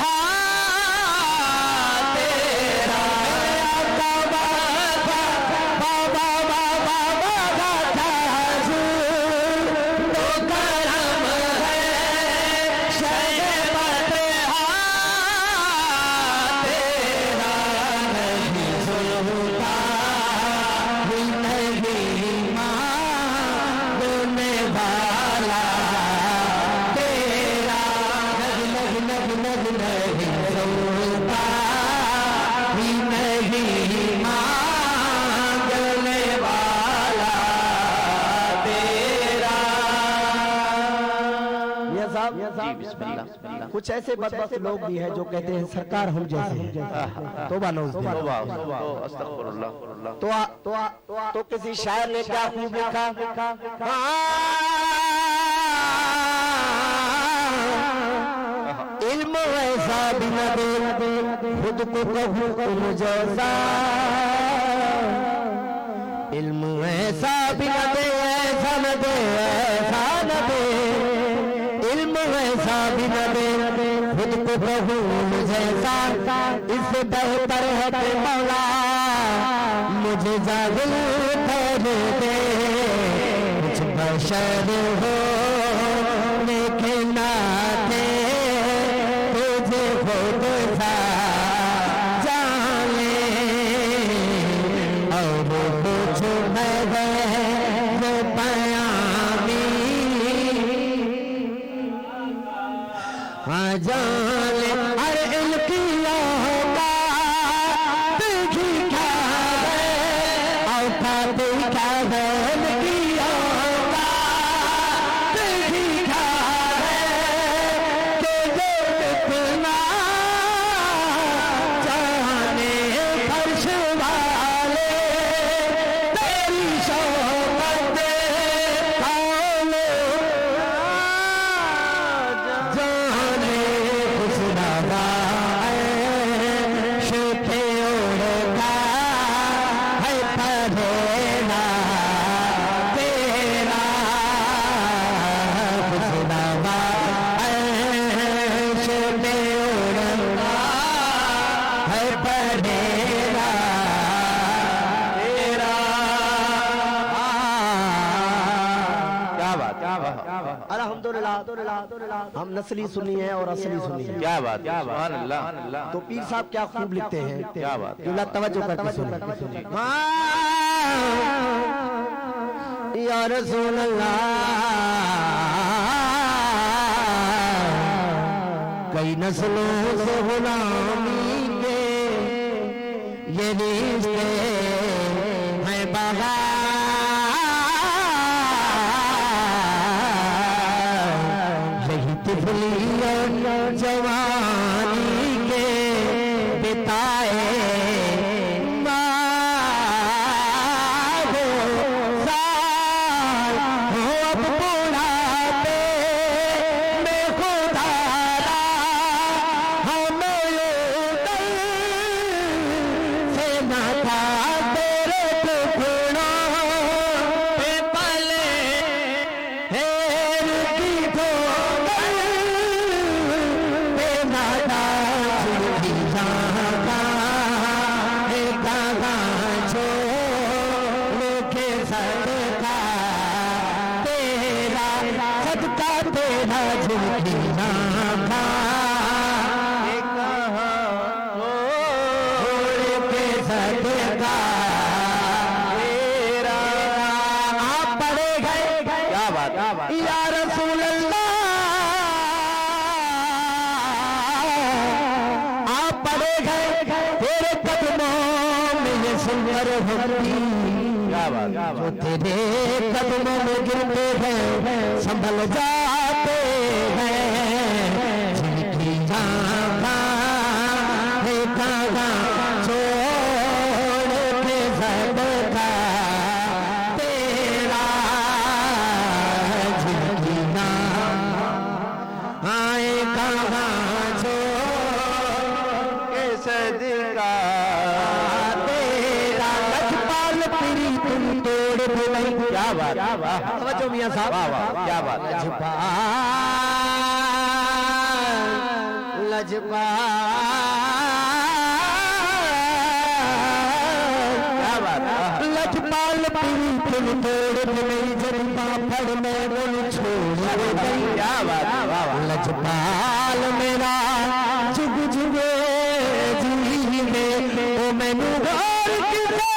तेरा, कुछ ऐसे बदबख्त लोग भी हैं जो कहते हैं सरकार हम जैसे, तौबा तो किसी शायर ने क्या खूब लिखा, इल्म ऐसा भी न दे खुद को कभू तुम जैसा, इल्म ऐसा भी न दे, ऐसा न दे, ऐसा न दे, इल्म ऐसा भी न दे खुद को कभू जैसा, इससे बेहतर है कि मौला मुझे जागिल कर दे, कुछ बशर हो लेकिन ना थे हाँ जाने अरे इनकी औकात देखी क्या है, औकात क्या है इनकी औकात देखी क्या है, कि जो इतना जाने फर्श वाले तेरी शौकत पाले जाने खुशनवा शेखे उड़का है पढ़ेना तेरा खुशनवा शेखे उड़का है पढ़ेना तेरा। क्या बात, क्या बात, अल्हम्दुलिल्लाह हम नस्ली सुन्नी है और असली सुन्नी है। क्या बात, सुभान अल्लाह। तो पीर साहब क्या खूब लिखते हैं, क्या बात, दूल्हा तवज्जो करके सुनिए। या रसूल अल्लाह कई नस्लों से गुलामी के ये रिश्ते हैं बगा यही तिफली जवानी के बिताए या रसूल अल्लाह आप पड़े गए तेरे कदमों में ये सुंदर भक्ति, जो तेरे कदमों में गिरते हैं संभल जाते हैं, जिनकी जान छोड़ के सदका तेरा, जिनकी आए कहाँ छोड़ के सदका तेरा, लजपाल पीरी तुम तोड़ बुलाई। क्या बात, तवज्जो मियां साहब, क्या बात, लजपाल लजपाल पीरी तुम तोड़ बुलाई, जरिबा फड़ में बोल छोड़ गई। क्या बात, लजपाल मेरा जुग जुगे जी में ओ मैनू गौर किसे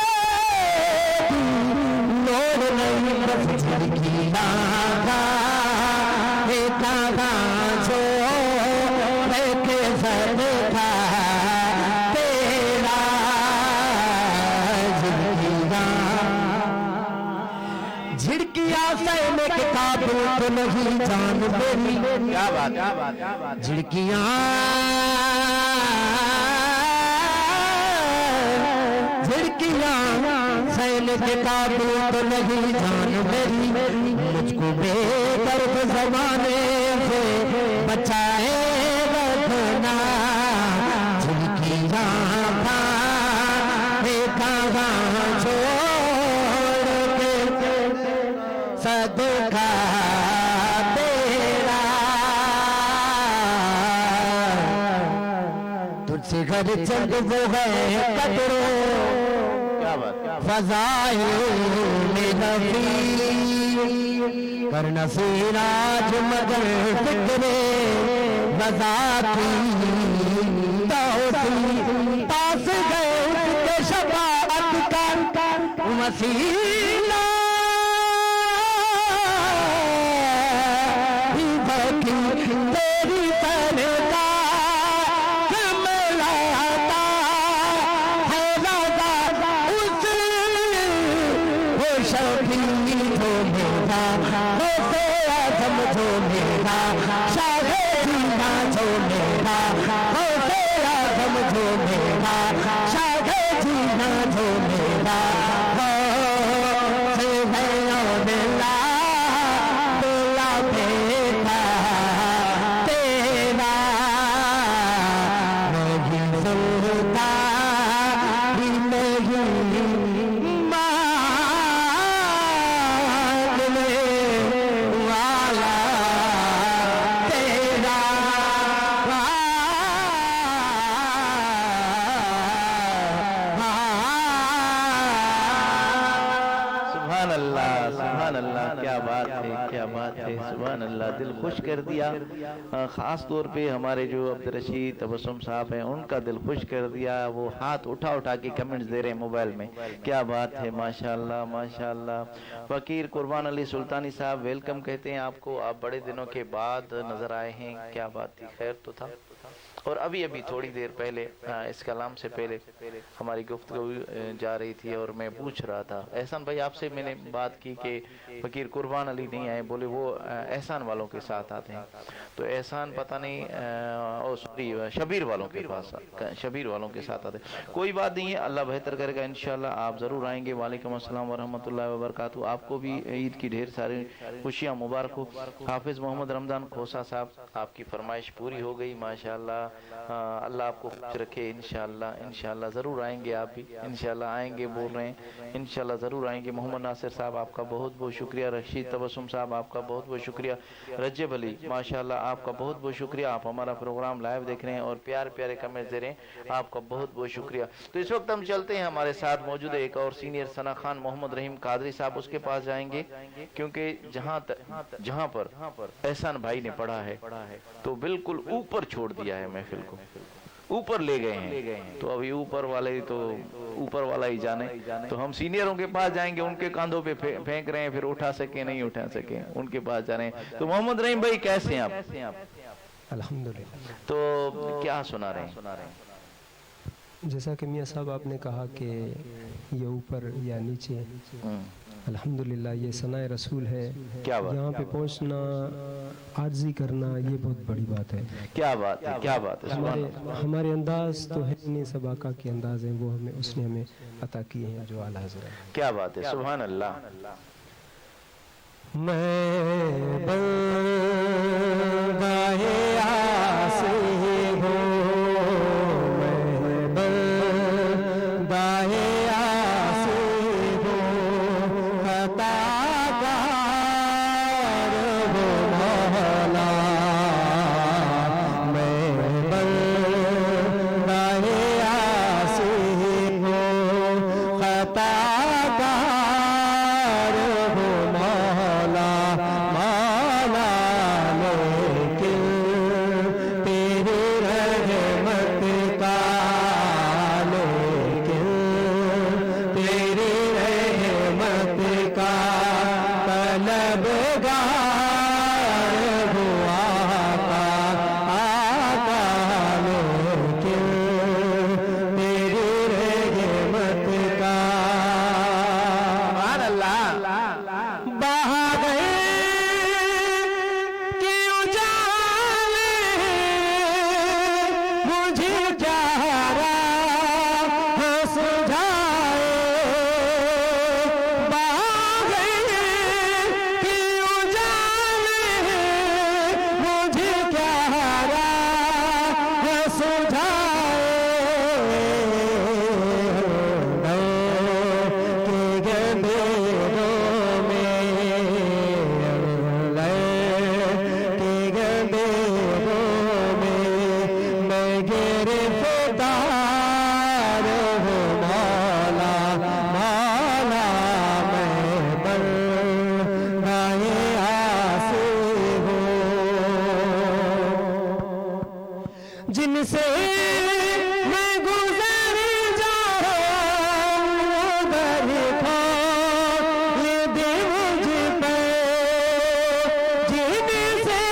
नोर नहीं बस झिड़की लागा बेटा छो के सदका तेरा, झिड़किया सहने के काबिल तो नहीं जान मेरी। क्या बात, झिड़कियां सहने के काबिल तो नहीं जान मेरी, मुझको बेदर्द जमाने से बचाए रखना, झिड़कियां छोड़ के सदका तेरा, तुझसे घर चंद वो है कदरो फजाइल में नबी, करना सिराज मगर फिक्रे वजाती पास गए उसके शफाअत का वसीला, तेरी तने सुभान अल्लाह, दिल खुश कर दिया। ख़ास तौर पे हमारे जो अब्दुल रशीद तबस्सुम साहब हैं उनका दिल खुश कर दिया। वो हाथ उठा उठा के कमेंट्स दे रहे हैं मोबाइल में, क्या बात है, माशाल्लाह माशाल्लाह। फ़कीर कुर्बान अली सुल्तानी साहब वेलकम कहते हैं आपको, आप बड़े दिनों के बाद नज़र आए हैं, क्या बात थी, खैर तो था। और अभी अभी थोड़ी देर पहले इस कलाम से पहले हमारी गुफ्तगू जा रही थी और मैं पूछ रहा था, एहसान भाई आपसे मैंने बात की कि फ़कीर कुर्बान अली नहीं आए, बोले वो एहसान वालों के साथ आते हैं। तो एहसान पता नहीं और सॉरी शबीर वालों के पास, शबीर वालों के साथ आते। कोई बात नहीं है, अल्लाह बेहतर करेगा इंशाल्लाह, आप ज़रूर आएंगे। वालेकुम अस्सलाम वरहमतुल्लाहि वबरकातुहू। आपको भी ईद की ढेर सारी खुशियाँ मुबारक हो। हाफिज़ मोहम्मद रमज़ान खोसा साहब, आपकी फरमाइश पूरी हो गई माशाल्लाह, अल्लाह आपको खुश रखे इंशाल्लाह। इंशाल्लाह ज़रूर आएंगे, आप भी इंशाल्लाह आएंगे बोल रहे हैं, इंशाल्लाह ज़रूर आएंगे। मोहम्मद नासिर साहब आपका बहुत बहुत शुक्रिया। रशीद तबस्सुम साहब आपका बहुत बहुत शुक्रिया। रजब अली माशाल्लाह आपका बहुत बहुत शुक्रिया, आप हमारा प्रोग्राम लाइव देख रहे हैं और प्यारे प्यारे कमेंट्स दे रहे हैं, आपका बहुत बहुत शुक्रिया। तो इस वक्त हम चलते हैं, हमारे साथ मौजूद है एक और सीनियर सना खान मोहम्मद रहीम कादरी साहब, उसके पास जाएंगे क्योंकि जहाँ पर एहसान भाई ने पढ़ा है तो बिल्कुल ऊपर छोड़ दिया है, महफिल को ऊपर ले गए हैं। तो अभी ऊपर वाला ही जाने। तो हम सीनियरों के पास जाएंगे, उनके कंधों पे फेंक रहे हैं, फिर उठा सके नहीं उठा सके, उनके पास जा रहे हैं। तो मोहम्मद रहीम भाई कैसे हैं आप? अल्हम्दुलिल्लाह। तो क्या सुना रहे हैं? जैसा कि मियाँ साहब आपने कहा कि ये ऊपर या नीचे, अल्हम्दुलिल्लाह ये सनाए रसूल है। क्या बात, यहाँ पे पहुँचना, आर्जी करना, ये बहुत बड़ी बात है। क्या बात है, क्या बात है। हमारे अंदाज तो है नहीं, सब आका के अंदाज हैं, वो हमें उसने हमें अता किए हैं जो आला हज़रत है। क्या बात है, सुभान अल्लाह। मैं बंदाए आसे हो, मैं बंदाए आसे हो, खताकार हो मौला। मैं बंदाए आसे हो, खताकार हो मौला। मौला लेकिन तेरी रहमत का, लेकिन तेरी रहमत का तलबगार हुआ आका, लेकिन तेरी रहमत का बहा गए कि उजाले मुझे क्या राह सुझाए। बहा गए कि उजाले मुझे क्या राह सुझाए। के गंभीरों में, के गंभीरों में मैं गिरफ्तार हूँ मौला। मौला मैं बंदाए आसे हूँ, जिनसे मैं गुजर जाऊं बरखा ये दे मुझ पे। जिनसे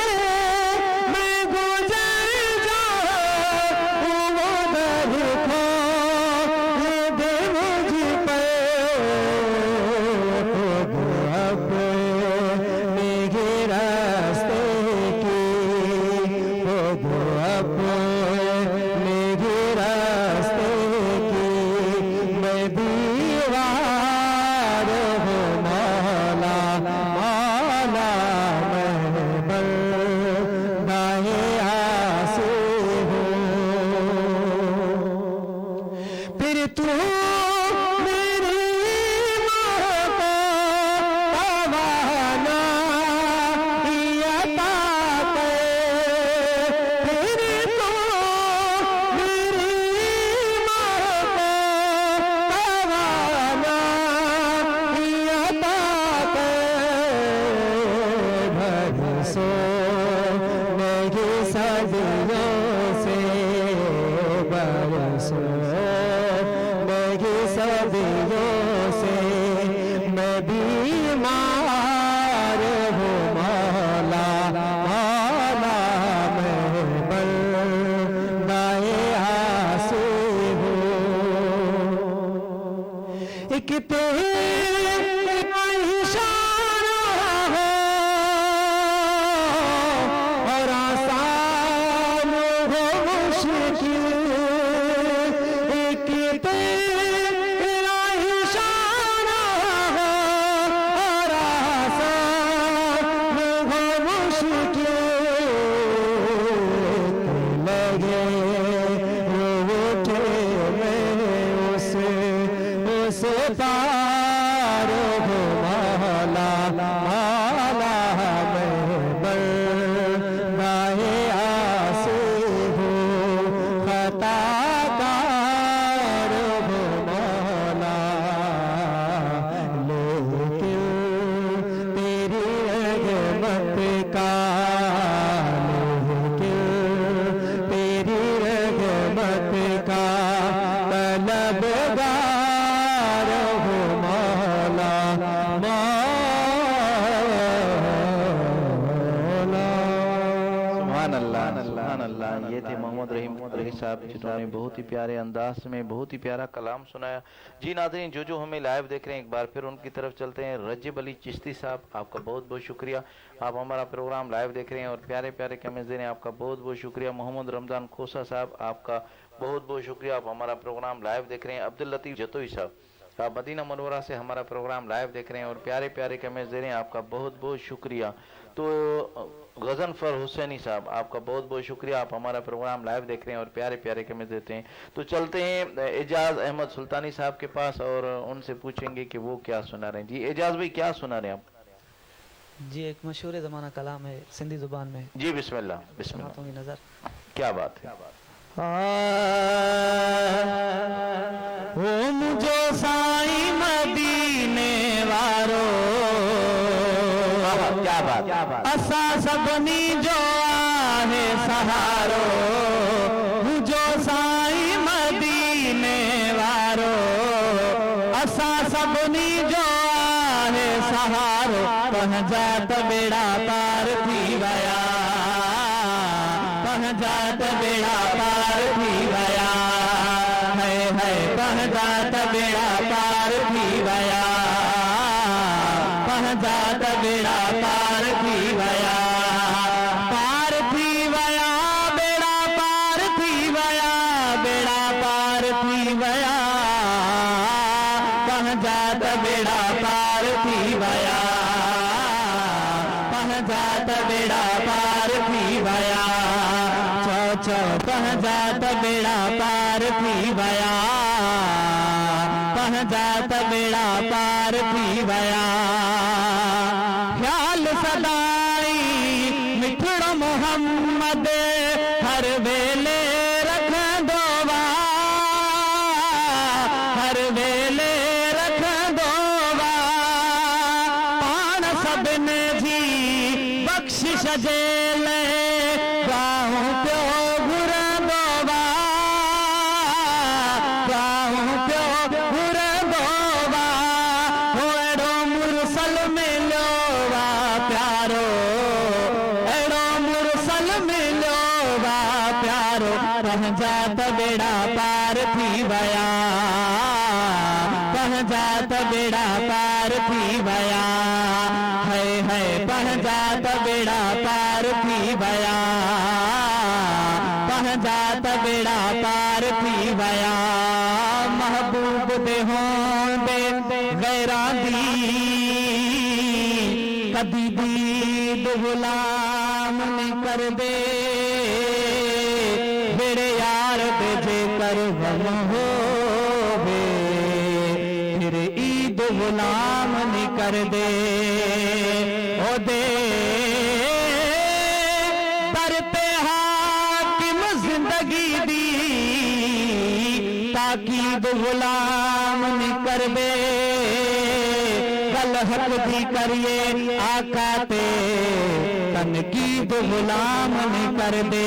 मैं गुजर जाऊं बरखा ये दे मुझ पे। खुद अपने ही रास्ते की, खुद अपने ही रास्ते ये थे मोहम्मद रहीम रही साहब जिन्होंने बहुत ही प्यारे अंदाज में बहुत ही प्यारा कलाम सुनाया। जी नाज़रीन, जो हमें लाइव देख रहे हैं एक बार फिर उनकी तरफ चलते हैं। रजब अली चिश्ती साहब, आपका बहुत बहुत शुक्रिया, आप हमारा प्रोग्राम लाइव देख रहे हैं और प्यारे प्यारे कमेंट्स दे रहे हैं, आपका बहुत बहुत शुक्रिया। मोहम्मद रमज़ान खोसा साहब, आपका बहुत बहुत शुक्रिया, आप हमारा प्रोग्राम लाइव देख रहे हैं। अब्दुल लतीफ़ जतोई साहब, आप मदीना मनोवरा से हमारा प्रोग्राम लाइव देख रहे हैं और प्यारे प्यारे कमेंट्स दे रहे हैं, आपका बहुत बहुत शुक्रिया। तो गजनफर हुसैनी साहब, आपका बहुत बहुत शुक्रिया, आप हमारा प्रोग्राम लाइव देख रहे हैं और प्यारे प्यारे कमेंट्स देते हैं। तो चलते हैं एजाज अहमद सुल्तानी साहब के पास और उनसे पूछेंगे कि वो क्या सुना रहे हैं। जी एजाज भाई, क्या सुना रहे हैं आप? जी एक मशहूर ज़माना कलाम है सिंधी जुबान में। जी बिस्मिल्लाह बिस्मिल्लाह। हाथों की नजर, क्या बात है। ओ मुझो साईं मदीने वारो, क्या बात, असा सभनी जो आहे सहारो, मुझो साईं मदीने वारो, असा सभनी जो आहे सहारो, पंहिंजा त बेड़ा पार थी वया, पंहिंजा त बेड़ा पार थी वया, है पंहिंजा त बेड़ा पार थी वया, पंहिंजा त बेड़ा पार थी वया, पार थी वया, बेड़ा पार थी वया, बेड़ा पार थी वया, पंहिंजा त बेड़ा पार थी वया, पंहिंजा त बेड़ा पार थी वया, चो पंहिंजा त बेड़ा पार थी वया, पंहिंजा त बेड़ा पार थी वया, ख्याल सदाई मिठड़ो मोहम्मद हर वेले रखंदो वा, हर वेले रखंदो वा, पाण सभिनी जी बख्शिश जे लाइ गाऊं पियो घुरंदो वा, गाऊं पियो घुरंदो वा, अहिड़ो मुरसल मिलियो वा प्यारो, अहिड़ो मुरसल मिलियो वा प्यारो, पंहिंजा त बेड़ा पार थी वया, पंहिंजा त बेड़ा पार थी वया, है पंहिंजा त बेड़ा पार थी वया, पंहिंजा त बेड़ा पार थी वया, महबूब दे होंदे गैरां दी कदी दीद गुलाम नहीं कर दे, बेड़े यार दे जेकर गम होवे, फिर ईद गुलाम नहीं कर दे, ओ दे दर पे हाकिम जिंदगी दी, ताकीद गुलाम नहीं कर दे, कल हक दी करिए आका ते, तनकीद गुलाम नहीं कर दे,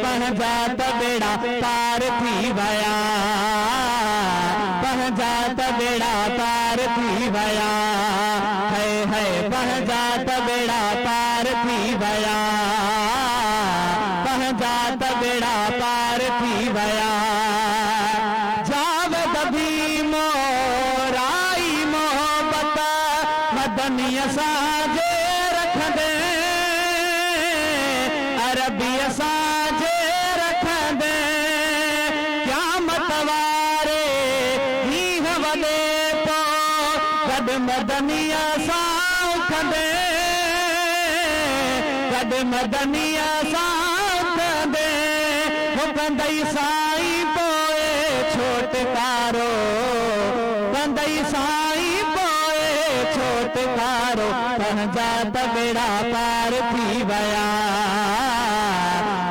पंहिंजा त बेड़ा पार थी वया, पंहिंजा त बेड़ा पार थी वया, है पंहिंजा त बेड़ा पार थी वया, पंहिंजा त बेड़ा पार थी वया, जावेद भी मोराई कद मदनिया साथ दे, कद मदनिया साथ दे, वो कंदई साई पोए छोटकारो, कंदई साई पोए छोटकारो, पंहिंजा त बेड़ा पार थी वया,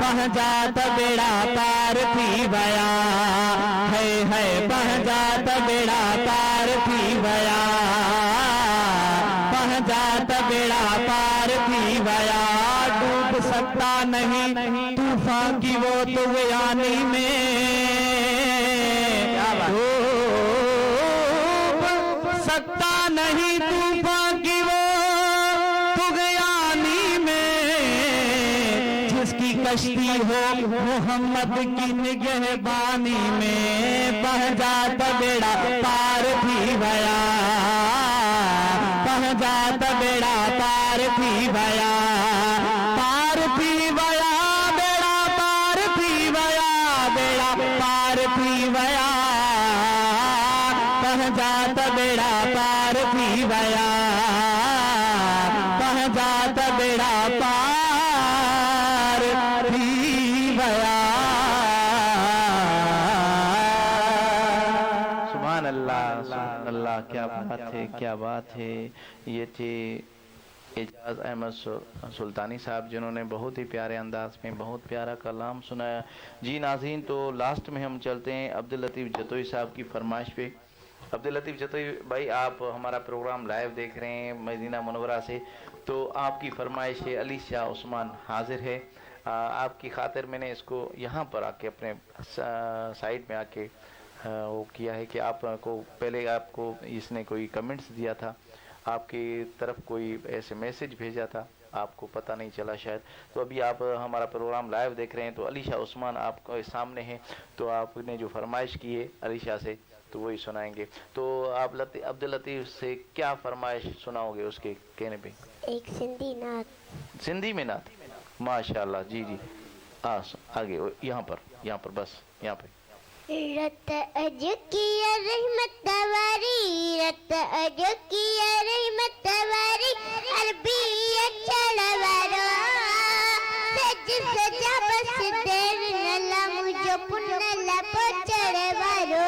पंहिंजा त बेड़ा पार थी वया, है पंहिंजा त बेड़ा पार थी वया, पंहिंजा त बेड़ा पार थी वया। डूब सकता नहीं तूफान की वो तुगयानी में, डूब सकता नहीं तूफान की वो तुगयानी में, जिसकी कश्ती हो मोहम्मद की निगहबानी में, बह जात बेड़ा पार थी वया, बह जात बेड़ा पार थी वया, पार थी वया, बेड़ा पार थी वया, बेड़ा पार थी वया, बह जात बेड़ा पार थी वया, बह जात बेड़ा पार थी वया। सुभान अल्लाह, क्या बात है, क्या बात है। ये थे एजाज अहमद सुल्तानी साहब, जिन्होंने बहुत ही प्यारे अंदाज में बहुत प्यारा कलाम सुनाया। जी नाज़रीन, तो लास्ट में हम चलते हैं अब्दुल लतीफ़ जतोई साहब की फरमाइश पे। अब्दुल लतीफ़ जतोई भाई, आप हमारा प्रोग्राम लाइव देख रहे हैं मदीना मुनव्वरा से, तो आपकी फरमाइश है, अली शाह उस्मान हाजिर है। आपकी खातिर मैंने इसको यहाँ पर आके अपने साइड में आके वो किया है कि आपको पहले आपको इसने कोई कमेंट्स दिया था, आपकी तरफ कोई ऐसे मैसेज भेजा था, आपको पता नहीं चला शायद। तो अभी आप हमारा प्रोग्राम लाइव देख रहे हैं, तो अली शाह उस्मान आपको सामने है, तो आपने जो फरमाइश की है अली शाह से, तो वही सुनाएंगे। तो आप अब्दुल लतीफ़ से क्या फरमाइश सुनाओगे उसके कहने पे? एक सिंधी नात। सिंधी में नात, माशाल्लाह। जी जी, आगे यहाँ पर बस यहाँ पे। रत अज किया रहमत वारी, रत अज किया रहमत वारी, अरबी चढ़वारो, सज सजा बस देर नला मुझो पुनला चढ़वारो,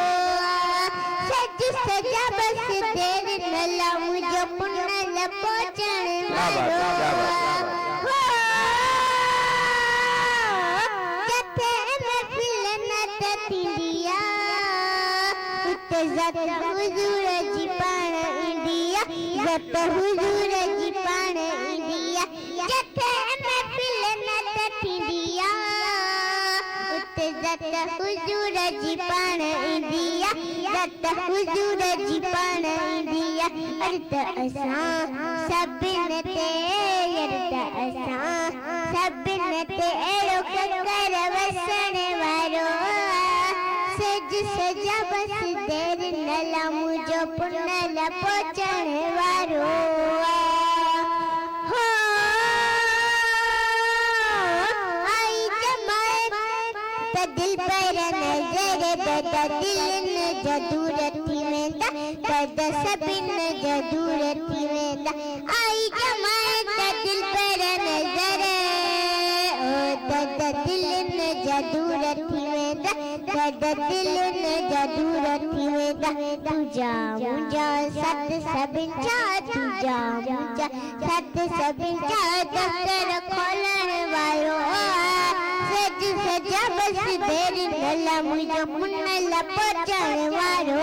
सज सजा बस देर नला मुझो पुनला चढ़वारो। ज़त हुजूर जी पाण इंडिया, ज़त हुजूर जी पाण इंडिया, जथे महफिल न थींदिया, उते ज़त हुजूर जी पाण इंडिया, ज़त हुजूर जी पाण इंडिया। अर्द असां सभिन ते, अर्द असां सभिन ते अहिड़ो कर वसण वारो, सज सजा बस देर नला मुझो पुनल पहुंचण वारो। हो आई जमात त दिल पर नजर ददा दिल न दूर थी वेंदा, ददा सभिन दूर थी वेंदा। आई जमात त दिल पर नजर, ओ ददा दिल न दूर थी वेंदा, ददा दिल न दूर थी वेंदा। तुझा मुंहिंजा सत सभिन जा, तुझा मुंहिंजा सत सभिन जा, दफ़्तर खोलण वारो, सज सजा बस देर नला मुंहिंजो पुनल पहुचण वारो।